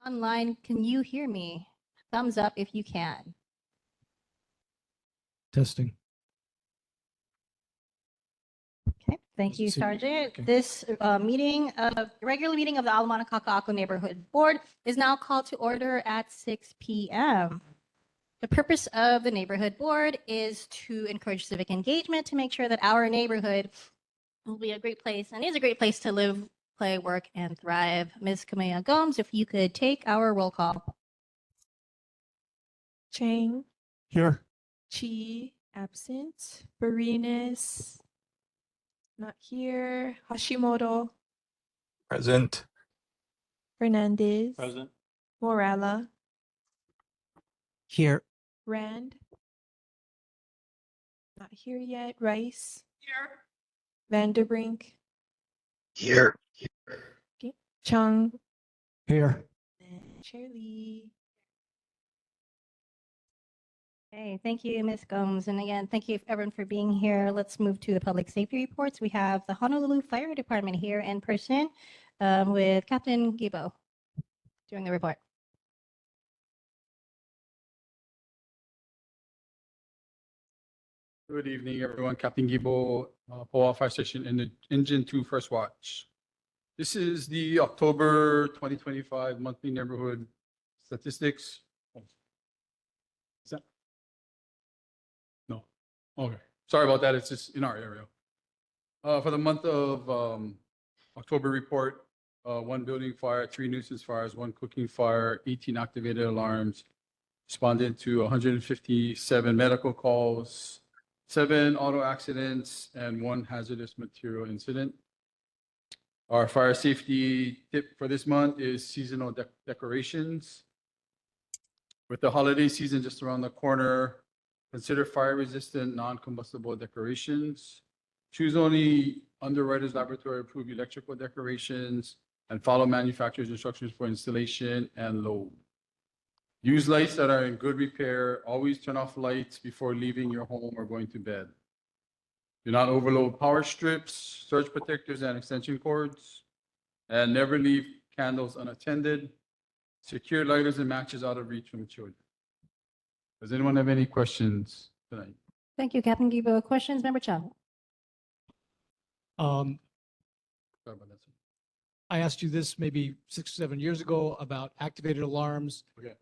Online, can you hear me? Thumbs up if you can. Testing. Okay, thank you, See- Sergeant. okay. This regular meeting of the Ala Moana Kaka'ako Neighborhood Board is now called to order at 6 p.m. The purpose of the neighborhood board is to encourage civic engagement to make sure that our neighborhood will be a great place and is a great place to live, play, work, and thrive. Ms. Kamea Gomes, if you could take our roll call. Chang, Here. Chi, absent. Barinas, not here. Hashimoto, Present. Fernandez, Present. Morella, Here. Rand, not here yet. Rice, Here. Vanderbrink, Here. Chung, Here. and Shirley. Okay, thank you, Ms. Gomes. And again, thank you everyone for being here. Let's move to the public safety reports. We have the Honolulu Fire Department here in person with Captain Gibo doing the report. Good evening, everyone. Captain Gibo, Poa Fire Station in the Engine 2 First Watch. This is the October 2025 monthly neighborhood statistics. Is that? No. Okay. Sorry about that. It's just in our area. For the month of October report, 1 building fire, 3 nuisance fires, 1 cooking fire, 18 activated alarms, responded to 157 medical calls, 7 auto accidents, and 1 hazardous material incident. Our fire safety tip for this month is seasonal decorations. With the holiday season just around the corner, consider fire-resistant, non-combustible decorations. Choose only Underwriters Laboratory approved electrical decorations and follow manufacturer's instructions for installation and load. Use lights that are in good repair. Always turn off lights before leaving your home or going to bed. Do not overload power strips, surge protectors, and extension cords. And never leave candles unattended. Secure lighters and matches out of reach from children. Does anyone have any questions tonight? Thank you, Captain Gibo. Questions, Member Chung? Sorry about that, sir. I asked you this maybe 6 or 7 years ago about activated alarms. Okay.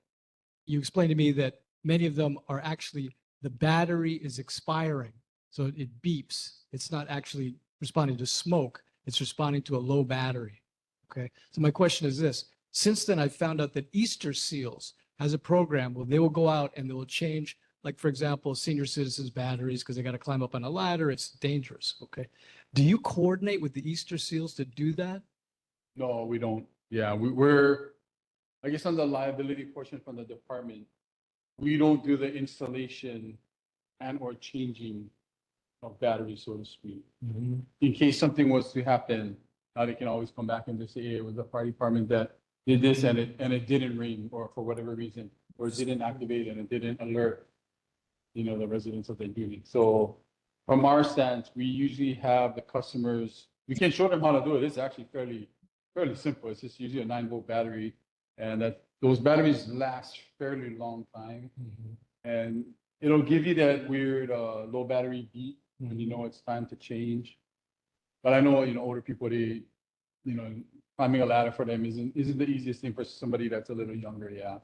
You explained to me that many of them are actually, the battery is expiring. So it beeps. It's not actually responding to smoke. It's responding to a low battery. Okay. So my question is this. Since then, I found out that Easter Seals has a program where they will go out and they will change, like, for example, senior citizens' batteries because they got to climb up on a ladder. It's dangerous. Okay. Do you coordinate with the Easter Seals to do that? No, we don't. Yeah, we're, I guess on the liability portion from the department, we don't do the installation and or changing of batteries, so to speak. In case something was to happen, now they can always come back and just say, hey, it was the fire department that did this and it didn't ring, or for whatever reason, or it didn't activate and it didn't alert, the residents of the unit. So from our stance, we usually have the customers, we can show them how to do it. It's actually fairly simple. It's just usually a 9-volt battery, and those batteries last fairly long time. And it'll give you that weird low battery beep when you know it's time to change. But I know, older people, they, climbing a ladder for them isn't the easiest thing for somebody that's a little younger. Yeah.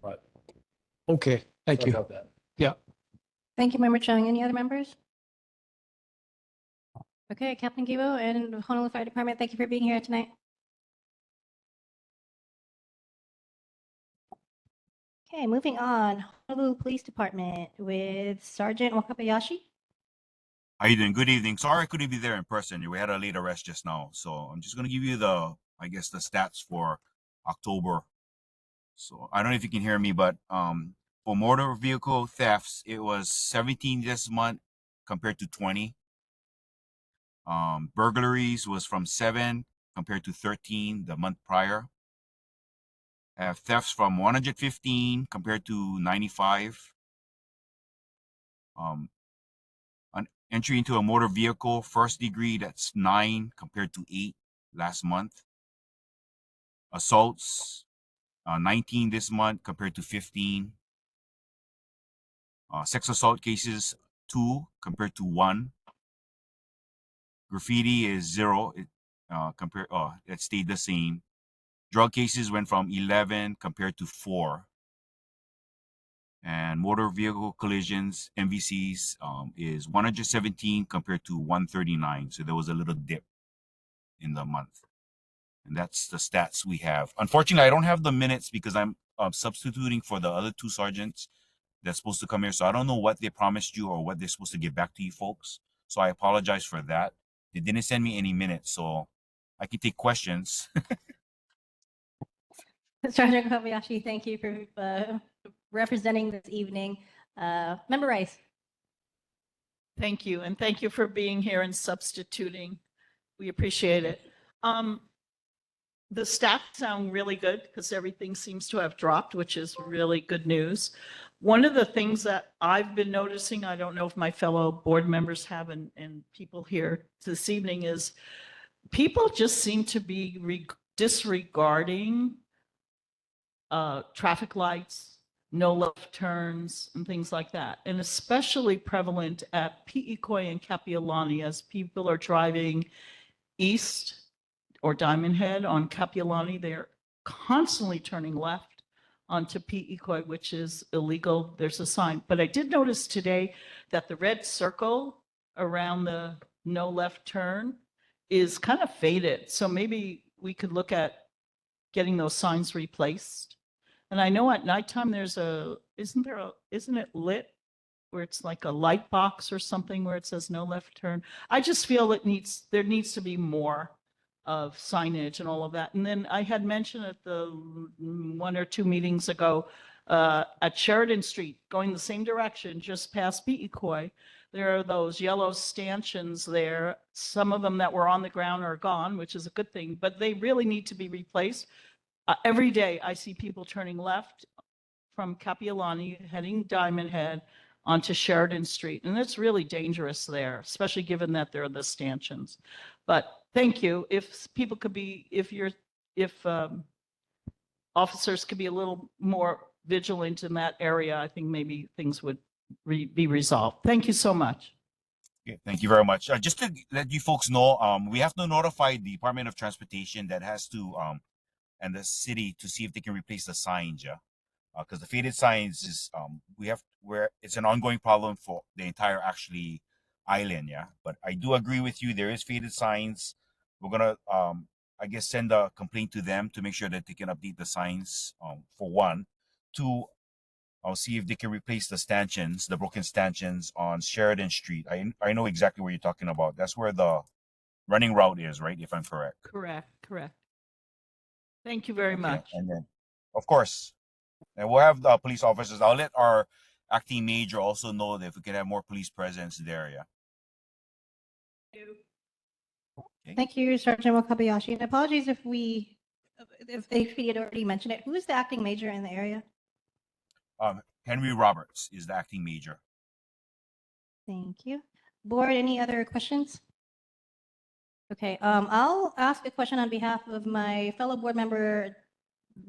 But Okay. Thank sorry you. about that. Yeah. Thank you, Member Chung. Any other members? Okay, Captain Gibo and Honolulu Fire Department, thank you for being here tonight. Okay, moving on. Honolulu Police Department with Sergeant Wakabayashi. How you doing? Good evening. Sorry I couldn't be there in person. We had a late arrest just now. So I'm just going to give you the stats for October. So I don't know if you can hear me, but for motor vehicle thefts, it was 17 this month compared to 20. Burglaries was from 7 compared to 13 the month prior. Thefts from 115 compared to 95. An entry into a motor vehicle, first degree, that's 9 compared to 8 last month. Assaults, 19 this month compared to 15. Sex assault cases, 2 compared to 1. Graffiti is 0. It stayed the same. Drug cases went from 11 compared to 4. And motor vehicle collisions, MVCs, is 117 compared to 139. So there was a little dip in the month. And that's the stats we have. Unfortunately, I don't have the minutes because I'm substituting for the other 2 sergeants that's supposed to come here. So I don't know what they promised you or what they're supposed to get back to you folks. So I apologize for that. They didn't send me any minutes, so I can take questions. Sergeant Kobayashi, thank you for representing this evening. Member Rice. Thank you, and thank you for being here and substituting. We appreciate it. The stats sound really good because everything seems to have dropped, which is really good news. One of the things that I've been noticing, I don't know if my fellow board members have and people here this evening, is people just seem to be disregarding traffic lights, no left turns, and things like that. And especially prevalent at Pi'ikoi and Kapiolani as people are driving east or Diamond Head on Kapiolani. They're constantly turning left onto Pi'ikoi, which is illegal. There's a sign. But I did notice today that the red circle around the no left turn is kind of faded. So maybe we could look at getting those signs replaced. And I know at nighttime there's isn't it lit where it's like a light box or something where it says no left turn? I just feel there needs to be more of signage and all of that. And then I had mentioned at the 1 or 2 meetings ago at Sheridan Street, going the same direction, just past Pi'ikoi, there are those yellow stanchions there. Some of them that were on the ground are gone, which is a good thing, but they really need to be replaced. Every day I see people turning left from Kapiolani, heading Diamond Head onto Sheridan Street. And it's really dangerous there, especially given that there are the stanchions. But thank you. If people could be, if officers could be a little more vigilant in that area, I think maybe things would be resolved. Thank you so much. Okay, thank you very much. Just to let you folks know, we have to notify the Department of Transportation that has to, and the city to see if they can replace the signs, yeah. Because the faded signs is it's an ongoing problem for the entire island, yeah. But I do agree with you. There is faded signs. We're gonna I guess send a complaint to them to make sure that they can update the signs. For 1, 2, I'll see if they can replace the broken stanchions on Sheridan Street. I know exactly what you're talking about. That's where the running route is, right? If I'm correct. Correct. Thank you very much. And then, of course, and we'll have the police officers. I'll let our acting major also know that if we can have more police presence there, yeah. Thank you, Sergeant Wakabayashi. And apologies if HPD had already mentioned it. Who is the acting major in the area? Henry Roberts is the acting major. Thank you. Board, any other questions? Okay, I'll ask a question on behalf of my fellow board member,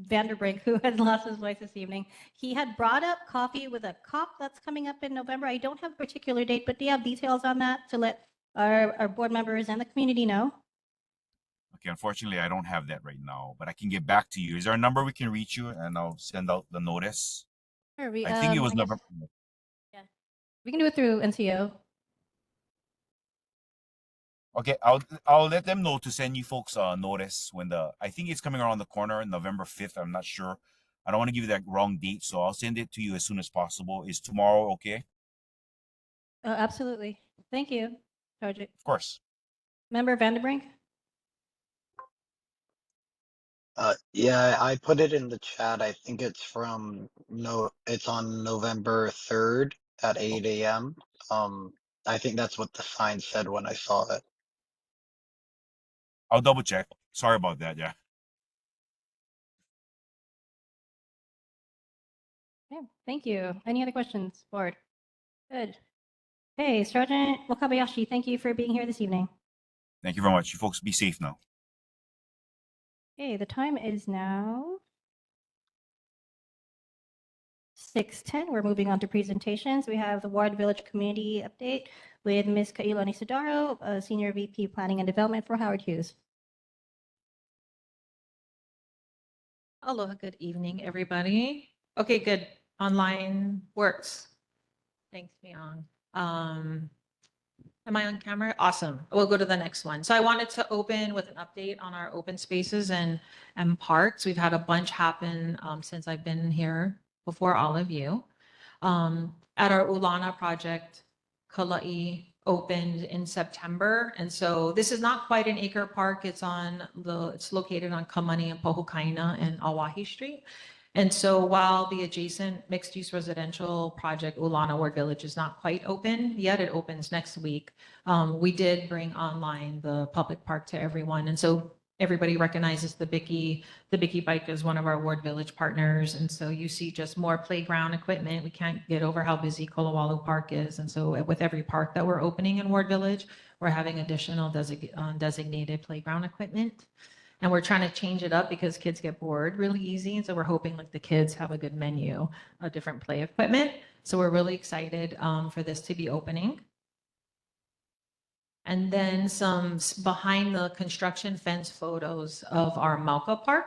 Vanderbrink, who has lost his voice this evening. He had brought up coffee with a cop that's coming up in November. I don't have a particular date, but do you have details on that to let our board members and the community know? Okay, unfortunately, I don't have that right now, but I can get back to you. Is there a number we can reach you and I'll send out the notice? Sure, I think it was November. Yeah, we can do it through NCO. Okay, I'll let them know to send you folks a notice when I think it's coming around the corner, November 5th. I'm not sure. I don't want to give you that wrong date, so I'll send it to you as soon as possible. Is tomorrow okay? Absolutely. Thank you, Sergeant. Of course. Member Vanderbrink? Yeah, I put it in the chat. I think it's it's on November 3rd at 8 a.m. I think that's what the sign said when I saw it. I'll double check. Sorry about that, yeah. Yeah, thank you. Any other questions, board? Good. Hey, Sergeant Wakabayashi, thank you for being here this evening. Thank you very much. You folks be safe now. Okay, the time is now 6:10, we're moving on to presentations. We have the Ward Village Community Update with Ms. Kailani Sudaro, Senior VP Planning and Development for Howard Hughes. Aloha, good evening, everybody. Okay, good. Online works. Thanks, Myung. Am I on camera? Awesome. We'll go to the next one. So I wanted to open with an update on our open spaces and parks. We've had a bunch happen since I've been here before all of you. At our Ulana project, Kala'i opened in September. And so this is not quite an acre park. It's located on Kamani and Pohukaina and Awahi Street. And so while the adjacent mixed-use residential project, Ulana Ward Village, is not quite open yet, it opens next week. We did bring online the public park to everyone. And so everybody recognizes the Bicky bike as one of our Ward Village partners. And so you see just more playground equipment. We can't get over how busy Kolowalu Park is. And so with every park that we're opening in Ward Village, we're having additional designated playground equipment. And we're trying to change it up because kids get bored really easy. And so we're hoping like the kids have a good menu of different play equipment. So we're really excited for this to be opening. And then some behind the construction fence photos of our Mauka Park.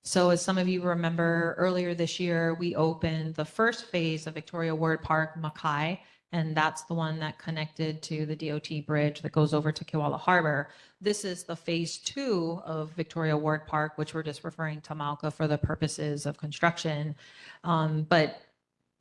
So as some of you remember, earlier this year, we opened the first phase of Victoria Ward Park, Makai, and that's the one that connected to the DOT bridge that goes over to Kewala Harbor. This is the phase 2 of Victoria Ward Park, which we're just referring to Mauka for the purposes of construction. But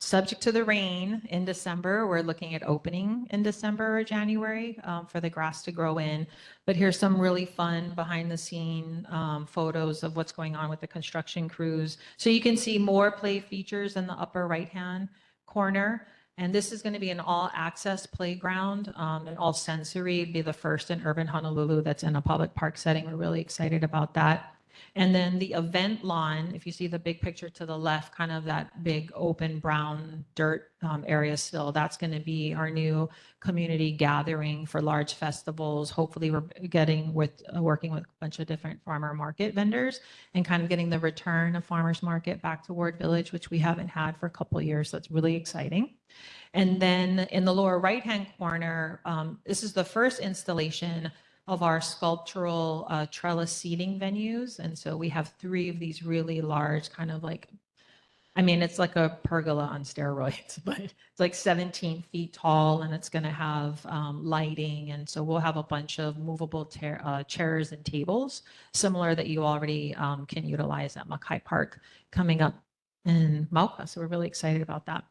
subject to the rain in December, we're looking at opening in December or January for the grass to grow in. But here's some really fun behind the scene photos of what's going on with the construction crews. So you can see more play features in the upper right-hand corner. And this is going to be an all-access playground and all sensory. It'd be the first in urban Honolulu that's in a public park setting. We're really excited about that. And then the event lawn, if you see the big picture to the left, kind of that big open brown dirt area still, that's going to be our new community gathering for large festivals. Hopefully we're working with a bunch of different farmer market vendors and kind of getting the return of farmers market back to Ward Village, which we haven't had for a couple of years. So that's really exciting. And then in the lower right-hand corner, this is the first installation of our sculptural trellis seating venues. And so we have 3 of these really large kind of like, I mean, it's like a pergola on steroids, but it's like 17 feet tall and it's going to have lighting. And so we'll have a bunch of movable chairs and tables, similar that you already can utilize at Makai Park coming up in Mauka. So we're really excited about that.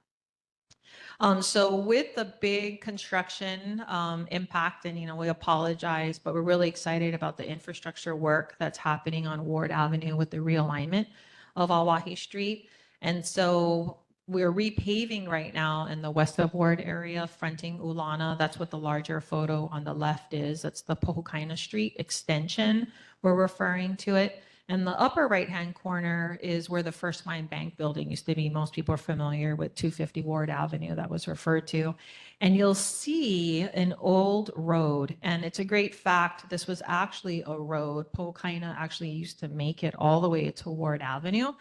So with the big construction impact, and we apologize, but we're really excited about the infrastructure work that's happening on Ward Avenue with the realignment of Awahi Street. And so we're repaving right now in the west of Ward area fronting Ulana. That's what the larger photo on the left is. That's the Pohukaina Street extension. We're referring to it. And the upper right-hand corner is where the First Mind Bank building used to be. Most people are familiar with 250 Ward Avenue that was referred to. And you'll see an old road. And it's a great fact. This was actually a road. Pohukaina actually used to make it all the way to Ward Avenue.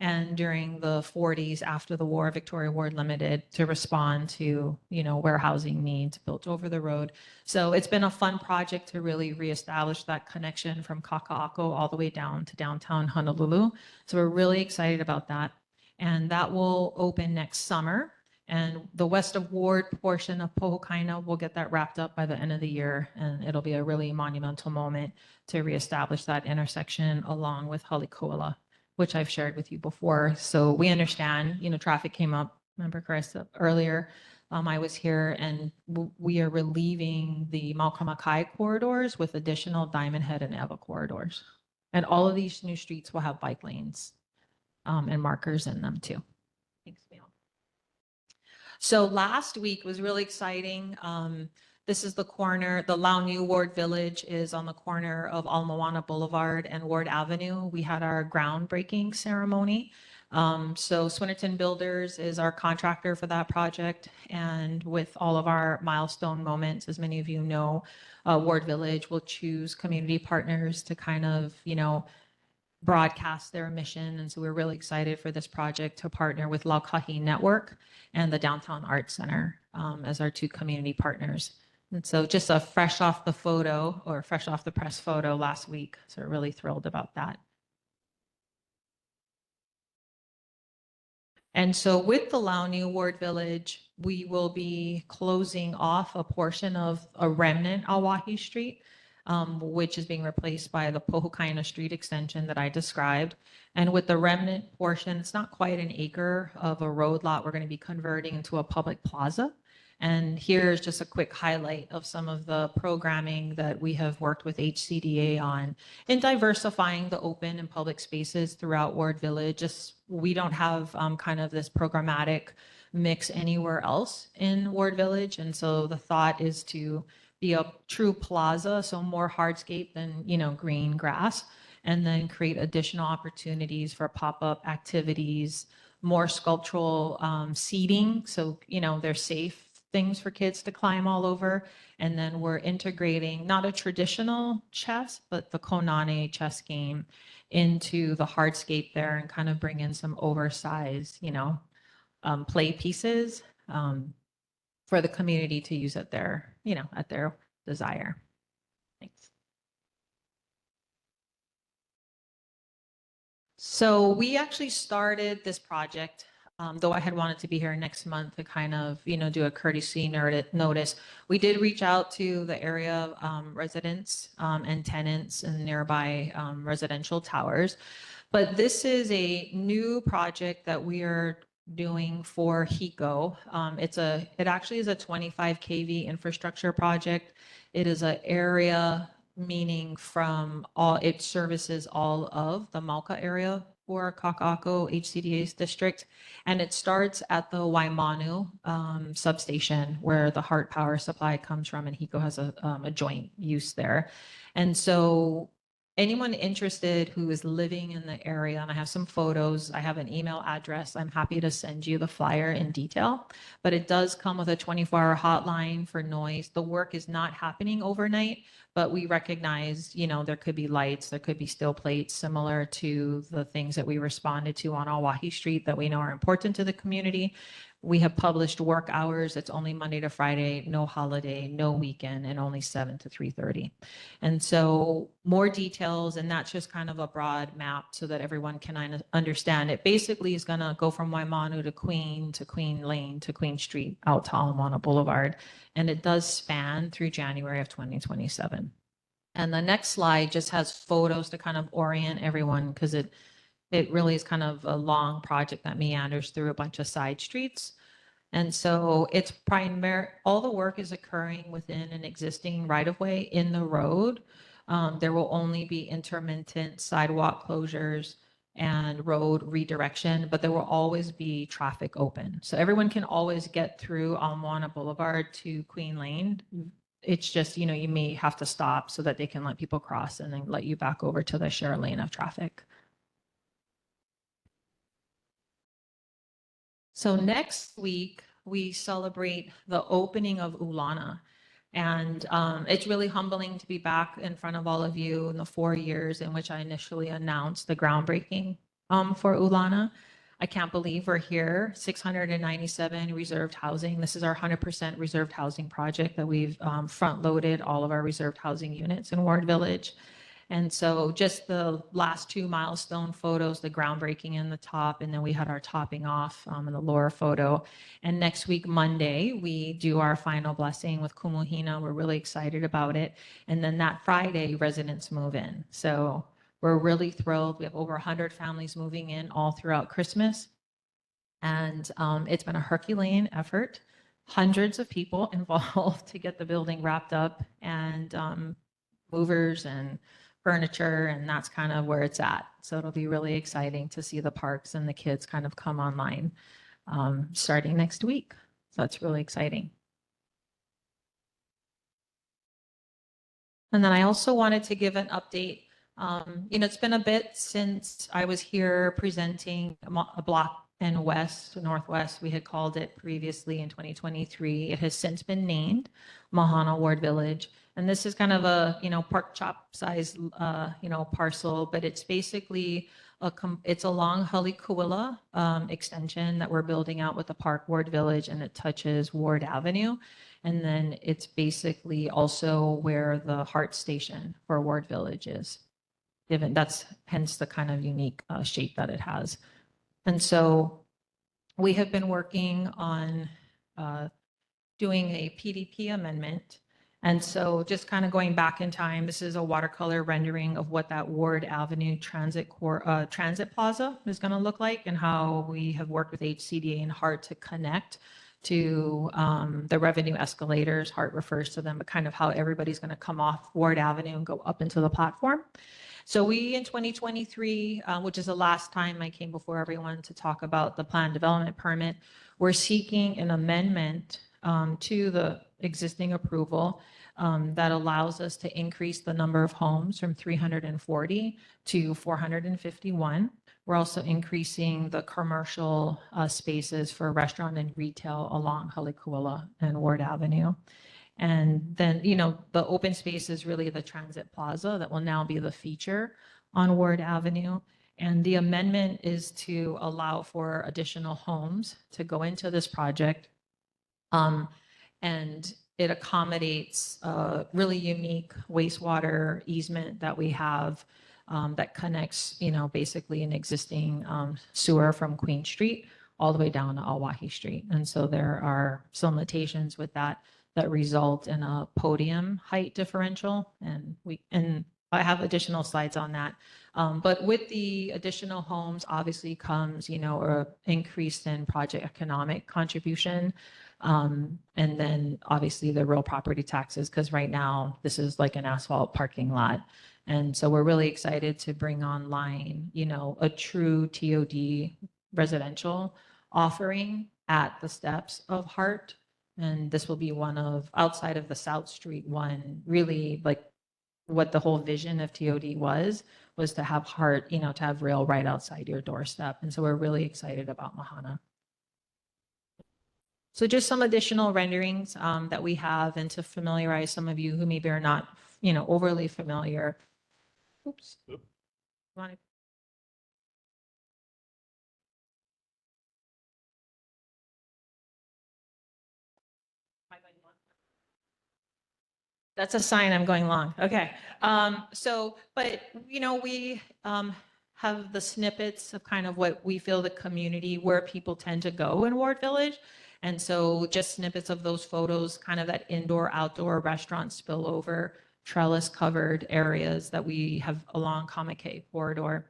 And during the 40s, after the war, Victoria Ward Limited to respond to, warehousing needs built over the road. So it's been a fun project to really reestablish that connection from Kaka'ako all the way down to downtown Honolulu. So we're really excited about that. And that will open next summer. And the west of Ward portion of Pohukaina, we'll get that wrapped up by the end of the year. And it'll be a really monumental moment to reestablish that intersection along with Halikoala, which I've shared with you before. So we understand, traffic came up, remember Chris, earlier. I was here and we are relieving the Maukamakai corridors with additional Diamond Head and Eva corridors. And all of these new streets will have bike lanes and markers in them too. Thanks, Neil. So last week was really exciting. This is the corner, the Launiu Ward Village is on the corner of Moana Boulevard and Ward Avenue. We had our groundbreaking ceremony. So Swinnerton Builders is our contractor for that project. And with all of our milestone moments, as many of you know, Ward Village will choose community partners to kind of, broadcast their mission. And so we're really excited for this project to partner with Laukahi Network and the Downtown Arts Center as our two community partners. And so just a fresh off the photo or fresh off the press photo last week. So we're really thrilled about that. And so with the Launu Ward Village, we will be closing off a portion of a remnant Awahi Street, which is being replaced by the Pohukaina Street extension that I described. And with the remnant portion, it's not quite an acre of a road lot we're going to be converting into a public plaza. And here's just a quick highlight of some of the programming that we have worked with HCDA on in diversifying the open and public spaces throughout Ward Village. Just we don't have kind of this programmatic mix anywhere else in Ward Village. And so the thought is to be a true plaza, so more hardscape than, green grass, and then create additional opportunities for pop-up activities, more sculptural seating. So, they're safe things for kids to climb all over. And then we're integrating not a traditional chess, but the Konane chess game into the hardscape there and kind of bring in some oversized, play pieces for the community to use at their, at their desire. Thanks. So we actually started this project, though I had wanted to be here next month to kind of, do a courtesy notice. We did reach out to the area residents and tenants in nearby residential towers. But this is a new project that we are doing for HECO. It actually is a 25 kV infrastructure project. It is an area meaning it services all of the Mauka area for Kaka'ako HCDA's district. And it starts at the Waimanu substation where the Heart power supply comes from, and HECO has a joint use there. And so anyone interested who is living in the area, and I have some photos, I have an email address, I'm happy to send you the flyer in detail, but it does come with a 24-hour hotline for noise. The work is not happening overnight, but we recognize, there could be lights, there could be steel plates, similar to the things that we responded to on Awahi Street that we know are important to the community. We have published work hours. It's only Monday to Friday, no holiday, no weekend, and only 7 to 3:30. And so more details, and that's just kind of a broad map so that everyone can understand. It basically is going to go from Waimanu to Queen Lane to Queen Street out to Ala Moana Boulevard. And it does span through January of 2027. And the next slide just has photos to kind of orient everyone, because it really is kind of a long project that meanders through a bunch of side streets. And so it's all the work is occurring within an existing right-of-way in the road. There will only be intermittent sidewalk closures and road redirection, but there will always be traffic open. So everyone can always get through Ala Moana Boulevard to Queen Lane. It's just, you may have to stop so that they can let people cross and then let you back over to the share lane of traffic. So next week, we celebrate the opening of Ulana. And it's really humbling to be back in front of all of you in the 4 years in which I initially announced the groundbreaking for Ulana. I can't believe we're here, 697 reserved housing. This is our 100% reserved housing project that we've front-loaded all of our reserved housing units in Ward Village. And so just the last 2 milestone photos, the groundbreaking in the top, and then we had our topping off in the lower photo. And next week, Monday, we do our final blessing with Kumuhina. We're really excited about it. And then that Friday, residents move in. So we're really thrilled. We have over 100 families moving in all throughout Christmas. And it's been a Herculean effort. Hundreds of people involved to get the building wrapped up, and movers and furniture, and that's kind of where it's at. So it'll be really exciting to see the parks and the kids kind of come online starting next week. So that's really exciting. And then I also wanted to give an update. It's been a bit since I was here presenting a block and Northwest, we had called it previously in 2023. It has since been named Mahana Ward Village. And this is kind of a, pork chop size, parcel, but it's basically it's along Halikuila extension that we're building out with the Park Ward Village, and it touches Ward Avenue. And then it's basically also where the Heart Station for Ward Village is. Given that's hence the kind of unique shape that it has. And so we have been working on doing a PDP amendment. And so just kind of going back in time, this is a watercolor rendering of what that Ward Avenue transit plaza is going to look like, and how we have worked with HCDA and HART to connect to the revenue escalators. HART refers to them, but kind of how everybody's going to come off Ward Avenue and go up into the platform. So we, in 2023, which is the last time I came before everyone to talk about the plan development permit, we're seeking an amendment to the existing approval that allows us to increase the number of homes from 340 to 451. We're also increasing the commercial spaces for restaurant and retail along Halikuila and Ward Avenue. And then, the open space is really the transit plaza that will now be the feature on Ward Avenue. And the amendment is to allow for additional homes to go into this project. And it accommodates a really unique wastewater easement that we have that connects, basically an existing sewer from Queen Street all the way down to Alwahi Street. And so there are some limitations with that result in a podium height differential. And I have additional slides on that. But with the additional homes, obviously comes, an increase in project economic contribution. And then obviously the real property taxes, because right now this is like an asphalt parking lot. And so we're really excited to bring online, a true TOD residential offering at the steps of HART. And this will be one of, outside of the South Street one, really like what the whole vision of TOD was to have HART, to have rail right outside your doorstep. And so we're really excited about Moana. So just some additional renderings that we have, and to familiarize some of you who maybe are not, overly familiar. Oops. That's a sign I'm going long. Okay. But we have the snippets of kind of what we feel the community, where people tend to go in Ward Village. And so just snippets of those photos, kind of that indoor, outdoor restaurant spillover, trellis covered areas that we have along Kamake corridor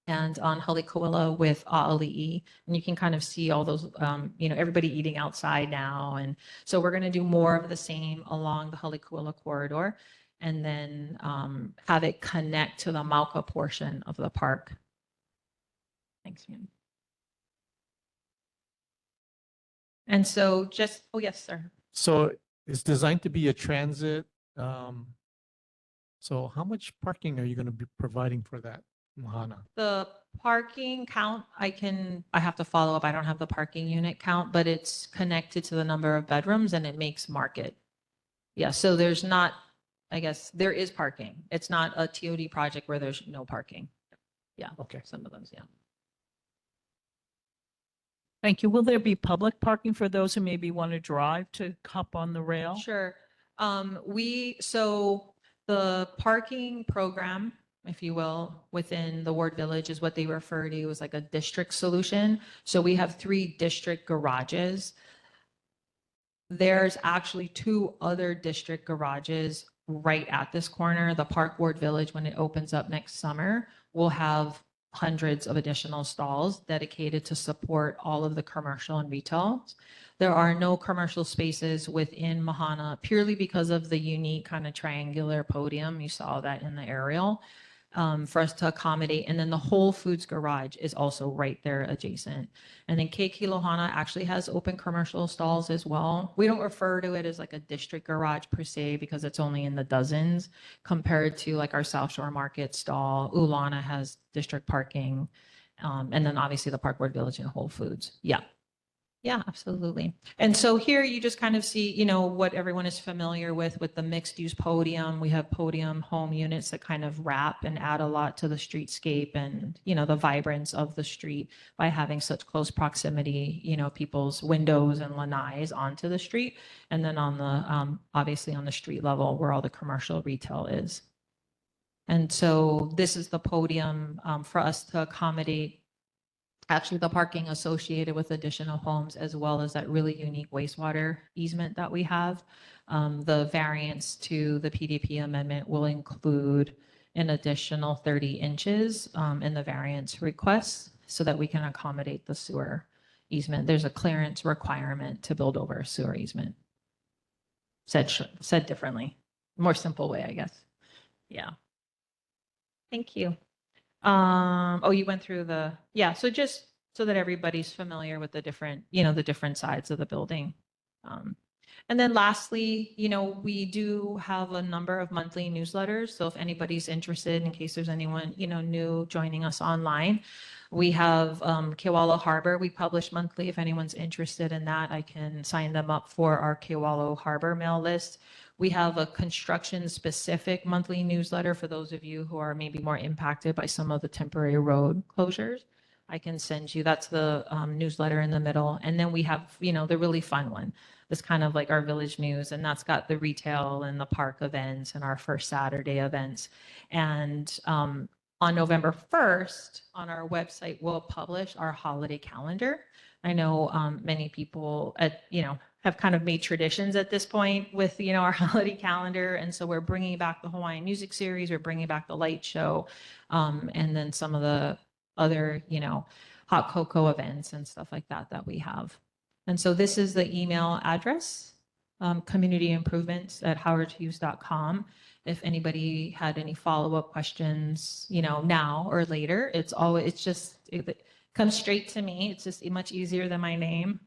and on Halikuila with A'ali'i. And you can kind of see all those, everybody eating outside now. And so we're going to do more of the same along the Halikuila corridor, and then have it connect to the Mauka portion of the park. Thanks, man. And so oh, yes, sir. So it's designed to be a transit. So how much parking are you going to be providing for that, Moana? The parking count, I have to follow up. I don't have the parking unit count, but it's connected to the number of bedrooms and it makes market. Yeah, so there's not, I guess, there is parking. It's not a TOD project where there's no parking. Yeah. Okay. Some of those, yeah. Thank you. Will there be public parking for those who maybe want to drive to hop on the rail? Sure. So the parking program, if you will, within the Ward Village is what they refer to as like a district solution. So we have 3 district garages. There's actually 2 other district garages right at this corner. The Park Ward Village, when it opens up next summer, will have hundreds of additional stalls dedicated to support all of the commercial and retail. There are no commercial spaces within Moana purely because of the unique kind of triangular podium. You saw that in the aerial. For us to accommodate. And then the Whole Foods garage is also right there adjacent. And then Kekilohana actually has open commercial stalls as well. We don't refer to it as like a district garage per se because it's only in the dozens compared to like our South Shore Market stall. Ulana has district parking. And then obviously the Park Ward Village and Whole Foods. Yeah. Yeah, absolutely. And so here you just kind of see, you know, what everyone is familiar with the mixed use podium. We have podium home units that kind of wrap and add a lot to the streetscape and, you know, the vibrance of the street by having such close proximity, you know, people's windows and lanais onto the street. And then on the, obviously on the street level where all the commercial retail is. And so this is the podium for us to accommodate actually the parking associated with additional homes, as well as that really unique wastewater easement that we have. The variance to the PDP amendment will include an additional 30 inches in the variance request so that we can accommodate the sewer easement. There's a clearance requirement to build over a sewer easement. Said differently, more simple way, I guess. Yeah. Thank you. Oh, you went through yeah, so just so that everybody's familiar with the different, you know, the different sides of the building. And then lastly, you know, we do have a number of monthly newsletters. So if anybody's interested, in case there's anyone, you know, new joining us online, we have Kewalo Harbor. We publish monthly. If anyone's interested in that, I can sign them up for our Kewalo Harbor mail list. We have a construction specific monthly newsletter for those of you who are maybe more impacted by some of the temporary road closures. I can send you, that's the newsletter in the middle. And then we have, you know, the really fun one. That's kind of like our village news, and that's got the retail and the park events and our first Saturday events. And on November 1st, on our website, we'll publish our holiday calendar. I know many people you know, have kind of made traditions at this point with, you know, our holiday calendar. And so we're bringing back the Hawaiian music series, we're bringing back the light show, and then some of the other, you know, hot cocoa events and stuff like that that we have. And so this is the email address, communityimprovements@howardhughes.com. If anybody had any follow-up questions, you know, now or later, it comes straight to me. It's just much easier than my name.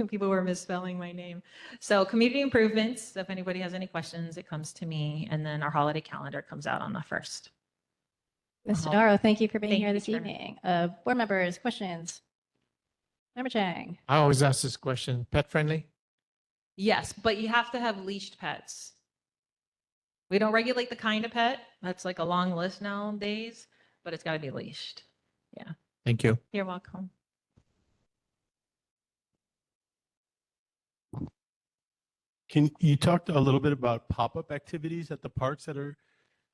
People were misspelling my name. So community improvements, if anybody has any questions, it comes to me. And then our holiday calendar comes out on the 1st. Ms. Todaro, thank you for being Thank here you, this sir. evening. Board members, questions? Member Chang. I always ask this question, pet friendly? Yes, but you have to have leashed pets. We don't regulate the kind of pet. That's like a long list nowadays, but it's got to be leashed. Yeah, Thank you. you're welcome. Can you talk a little bit about pop-up activities at the parks that are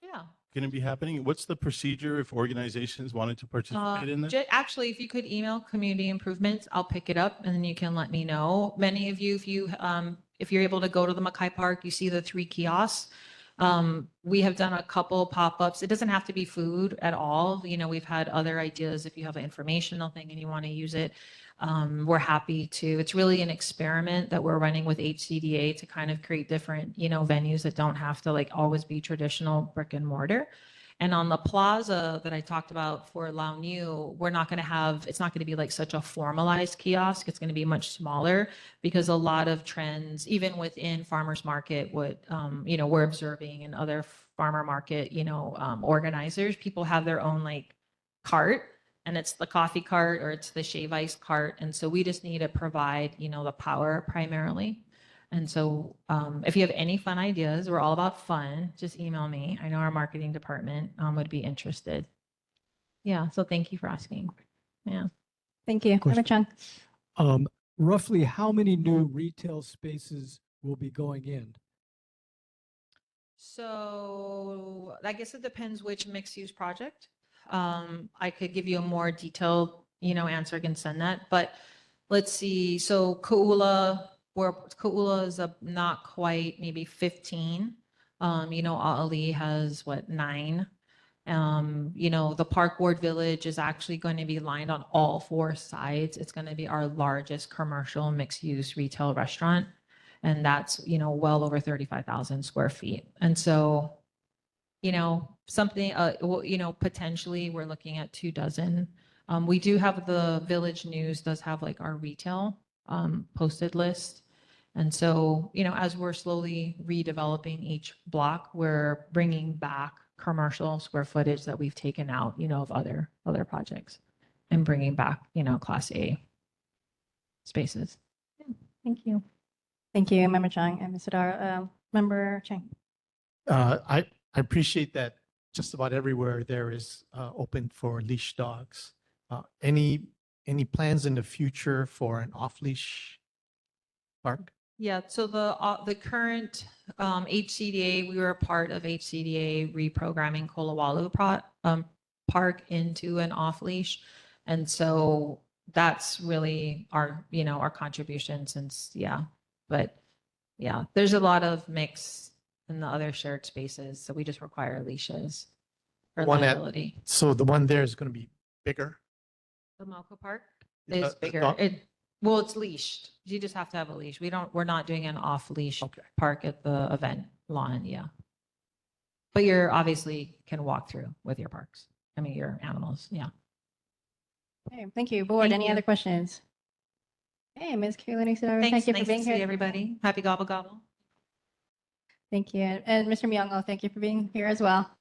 Yeah. going to be happening? What's the procedure if organizations wanted to participate in that? Actually, if you could email community improvements, I'll pick it up and then you can let me know. Many of you, if you're able to go to the Mackay Park, you see the 3 kiosks. We have done a couple pop-ups. It doesn't have to be food at all. You know, we've had other ideas. If you have an informational thing and you want to use it, we're happy to. It's really an experiment that we're running with HCDA to kind of create different, you know, venues that don't have to like always be traditional brick and mortar. And on the plaza that I talked about for Lao New, we're not going to have, it's not going to be like such a formalized kiosk. It's going to be much smaller because a lot of trends, even within farmers market, what, you know, we're observing in other farmer market, you know, organizers, people have their own like cart, and it's the coffee cart or it's the shave ice cart. And so we just need to provide, you know, the power primarily. And so if you have any fun ideas, we're all about fun, just email me. I know our marketing department would be interested. Yeah, so thank you for asking. Yeah. Thank you. Member Question. Chung. Roughly how many new retail spaces will be going in? So I guess it depends which mixed use project. I could give you a more detailed, you know, answer. I can send that, but let's see. So Ka'ula is not quite, maybe 15. You know, A'ali has what, 9. You know, the Park Ward Village is actually going to be lined on all 4 sides. It's going to be our largest commercial mixed use retail restaurant. And that's, you know, well over 35,000 square feet. And so, you know, something, you know, potentially we're looking at 24. We do have the Village News does have like our retail posted list. And so, you know, as we're slowly redeveloping each block, we're bringing back commercial square footage that we've taken out, you know, of other projects and bringing back, you know, Class A spaces. Thank you. Thank you, Member Chang and Mr. Dar. Member Chang. I appreciate that just about everywhere there is open for leash dogs. Any plans in the future for an off-leash park? Yeah, so the current HCDA, we were a part of HCDA reprogramming Kolowalu Park into an off-leash. And so that's really our, our contribution since, but yeah, there's a lot of mix in the other shared spaces. So we just require leashes for One at- liability. So the one there is going to be bigger? The Malco Park The- is the bigger. dog- Well, it's leashed. You just have to have a leash. We're not doing an off-leash Okay. park at the event lawn, yeah. But you're obviously can walk through with your parks. I mean, your animals, yeah. Okay, thank you. Board, Thank any you. other questions? Hey, Ms. Carolina Isidoro, Thanks, thank you nice for to being see here. everybody. Happy gobble gobble. Thank you. And Mr. Myungo, thank you for being here as well.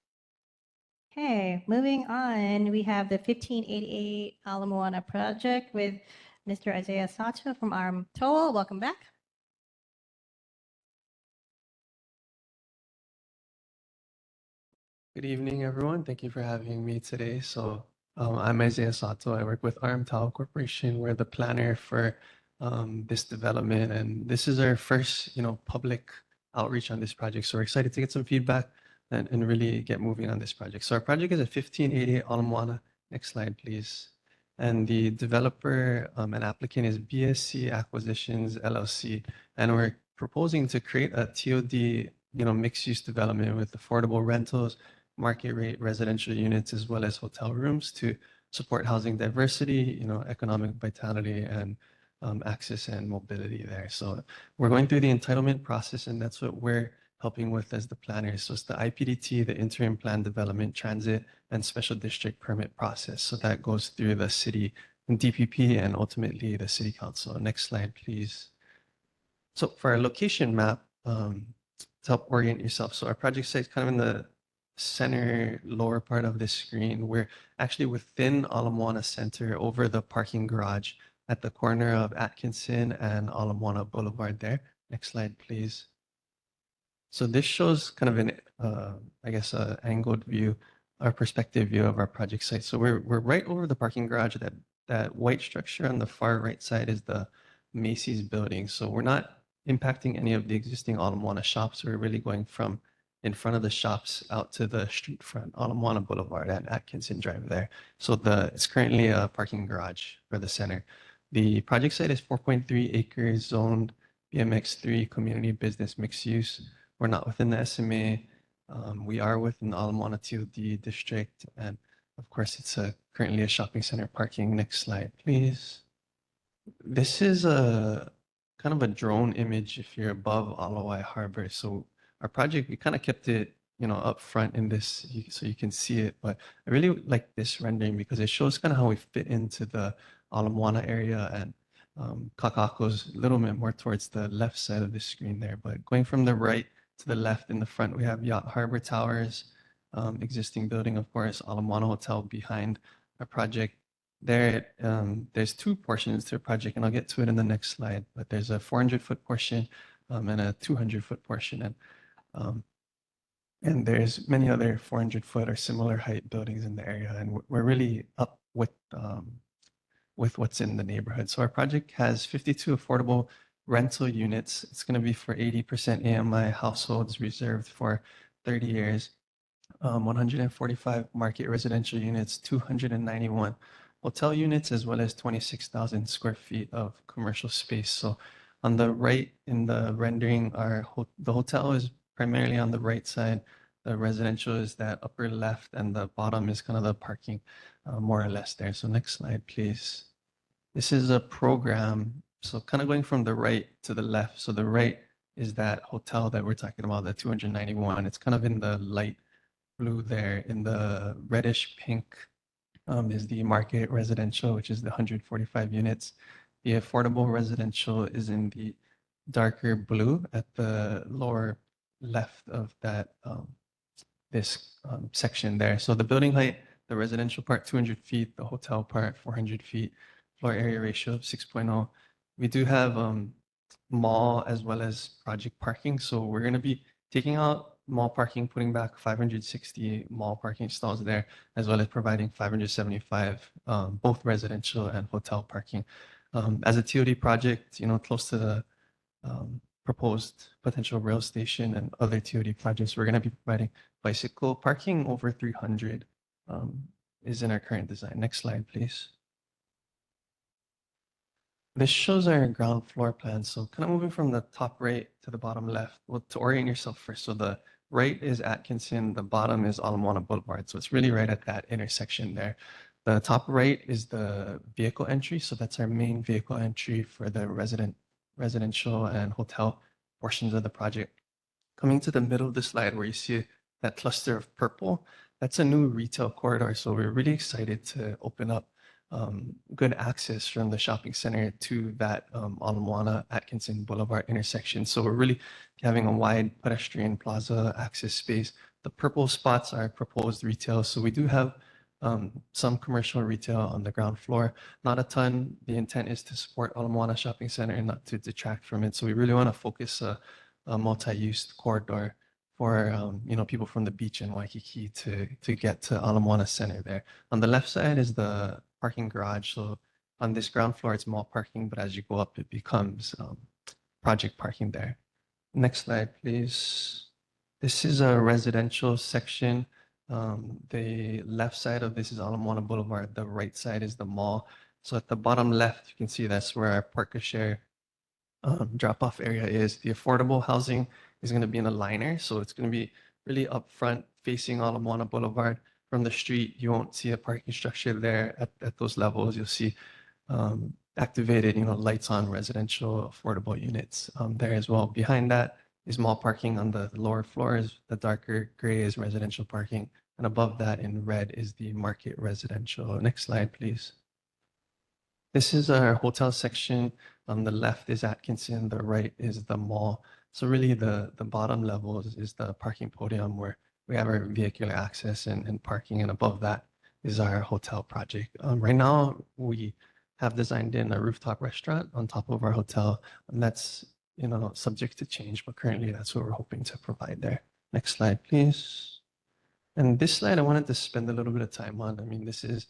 Okay, moving on, we have the 1588 Ala Moana project with Mr. Isaiah Sato from ARM Toll. Welcome back. Good evening, everyone. Thank you for having me today. I'm Isaiah Sato. I work with ARM Tower Corporation. We're the planner for this development, and this is our first, public outreach on this project. So we're excited to get some feedback and really get moving on this project. So our project is at 1588 Ala Moana. Next slide, please. And the developer and applicant is BSC Acquisitions LLC, and we're proposing to create a TOD, mixed-use development with affordable rentals, market rate residential units, as well as hotel rooms to support housing diversity, economic vitality, and access and mobility there. So we're going through the entitlement process, and that's what we're helping with as the planners. So it's the IPDT, the interim plan development, transit, and special district permit process. So that goes through the city and DPP and ultimately the city council. Next slide, please. So for our location map, to help orient yourself. So our project site is kind of in the center lower part of this screen. We're actually within Ala Moana Center over the parking garage at the corner of Atkinson and Ala Moana Boulevard there. Next slide, please. So this shows kind of an, angled view, our perspective view of our project site. So we're right over the parking garage. That white structure on the far right side is the Macy's building. So we're not impacting any of the existing Ala Moana shops. We're really going from in front of the shops out to the street front, Ala Moana Boulevard and Atkinson Drive there. So it's currently a parking garage for the center. The project site is 4.3 acres, zoned BMX3 community business mixed use. We're not within the SMA. We are within the Ala Moana TOD district. And of course, it's currently a shopping center parking. Next slide, please. This is a kind of a drone image if you're above Alawai Harbor. So our project, we kind of kept it, up front in this so you can see it. But I really like this rendering because it shows kind of how we fit into the Ala Moana area, and Kaka'ako's a little bit more towards the left side of the screen there. But going from the right to the left in the front, we have Yacht Harbor Towers, existing building, of course, Ala Moana Hotel behind our project. There's two portions to the project, and I'll get to it in the next slide. But there's a 400-foot portion and a 200-foot portion, and there's many other 400-foot or similar height buildings in the area, and we're really up with what's in the neighborhood. So our project has 52 affordable rental units. It's going to be for 80% AMI households reserved for 30 years. 145 market residential units, 291 hotel units, as well as 26,000 square feet of commercial space. So on the right in the rendering, the hotel is primarily on the right side. The residential is that upper left, and the bottom is kind of the parking, more or less there. So next slide, please. This is a program. So kind of going from the right to the left. So the right is that hotel that we're talking about, the 291. It's kind of in the light blue there. In the reddish pink is the market residential, which is the 145 units. The affordable residential is in the darker blue at the lower left of that this section there. So the building height, the residential part 200 feet, the hotel part 400 feet, floor area ratio of 6.0. we do have mall as well as project parking. So we're going to be taking out mall parking, putting back 560 mall parking stalls there, as well as providing 575 both residential and hotel parking. As a TOD project, close to the proposed potential rail station and other TOD projects, we're going to be providing bicycle parking over 300 is in our current design. Next slide, please. This shows our ground floor plan. So kind of moving from the top right to the bottom left, well, to orient yourself first. So the right is Atkinson, the bottom is Ala Moana Boulevard. So it's really right at that intersection there. The top right is the vehicle entry. So that's our main vehicle entry for the residential and hotel portions of the project. Coming to the middle of the slide where you see that cluster of purple, that's a new retail corridor. So we're really excited to open up good access from the shopping center to that Ala Moana Atkinson Boulevard intersection. So we're really having a wide pedestrian plaza access space. The purple spots are proposed retail. So we do have some commercial retail on the ground floor, not a ton. The intent is to support Ala Moana Shopping Center and not to detract from it. So we really want to focus a multi-use corridor for people from the beach in Waikiki to get to Ala Moana Center there. On the left side is the parking garage. So on this ground floor, it's mall parking, but as you go up, it becomes project parking there. Next slide, please. This is a residential section. The left side of this is Ala Moana Boulevard. The right side is the mall. So at the bottom left, you can see that's where our Park Share drop-off area is. The affordable housing is going to be in a liner. So it's going to be really up front facing Ala Moana Boulevard. From the street, you won't see a parking structure there at those levels. You'll see activated, lights on residential affordable units there as well. Behind that is mall parking on the lower floors. The darker gray is residential parking. And above that in red is the market residential. Next slide, please. This is our hotel section. On the left is Atkinson, the right is the mall. So really the bottom level is the parking podium where we have our vehicular access and parking, and above that is our hotel project. Right now, we have designed in a rooftop restaurant on top of our hotel, and that's subject to change, but currently that's what we're hoping to provide there. Next slide, please. And this slide I wanted to spend a little bit of time on. I mean, this is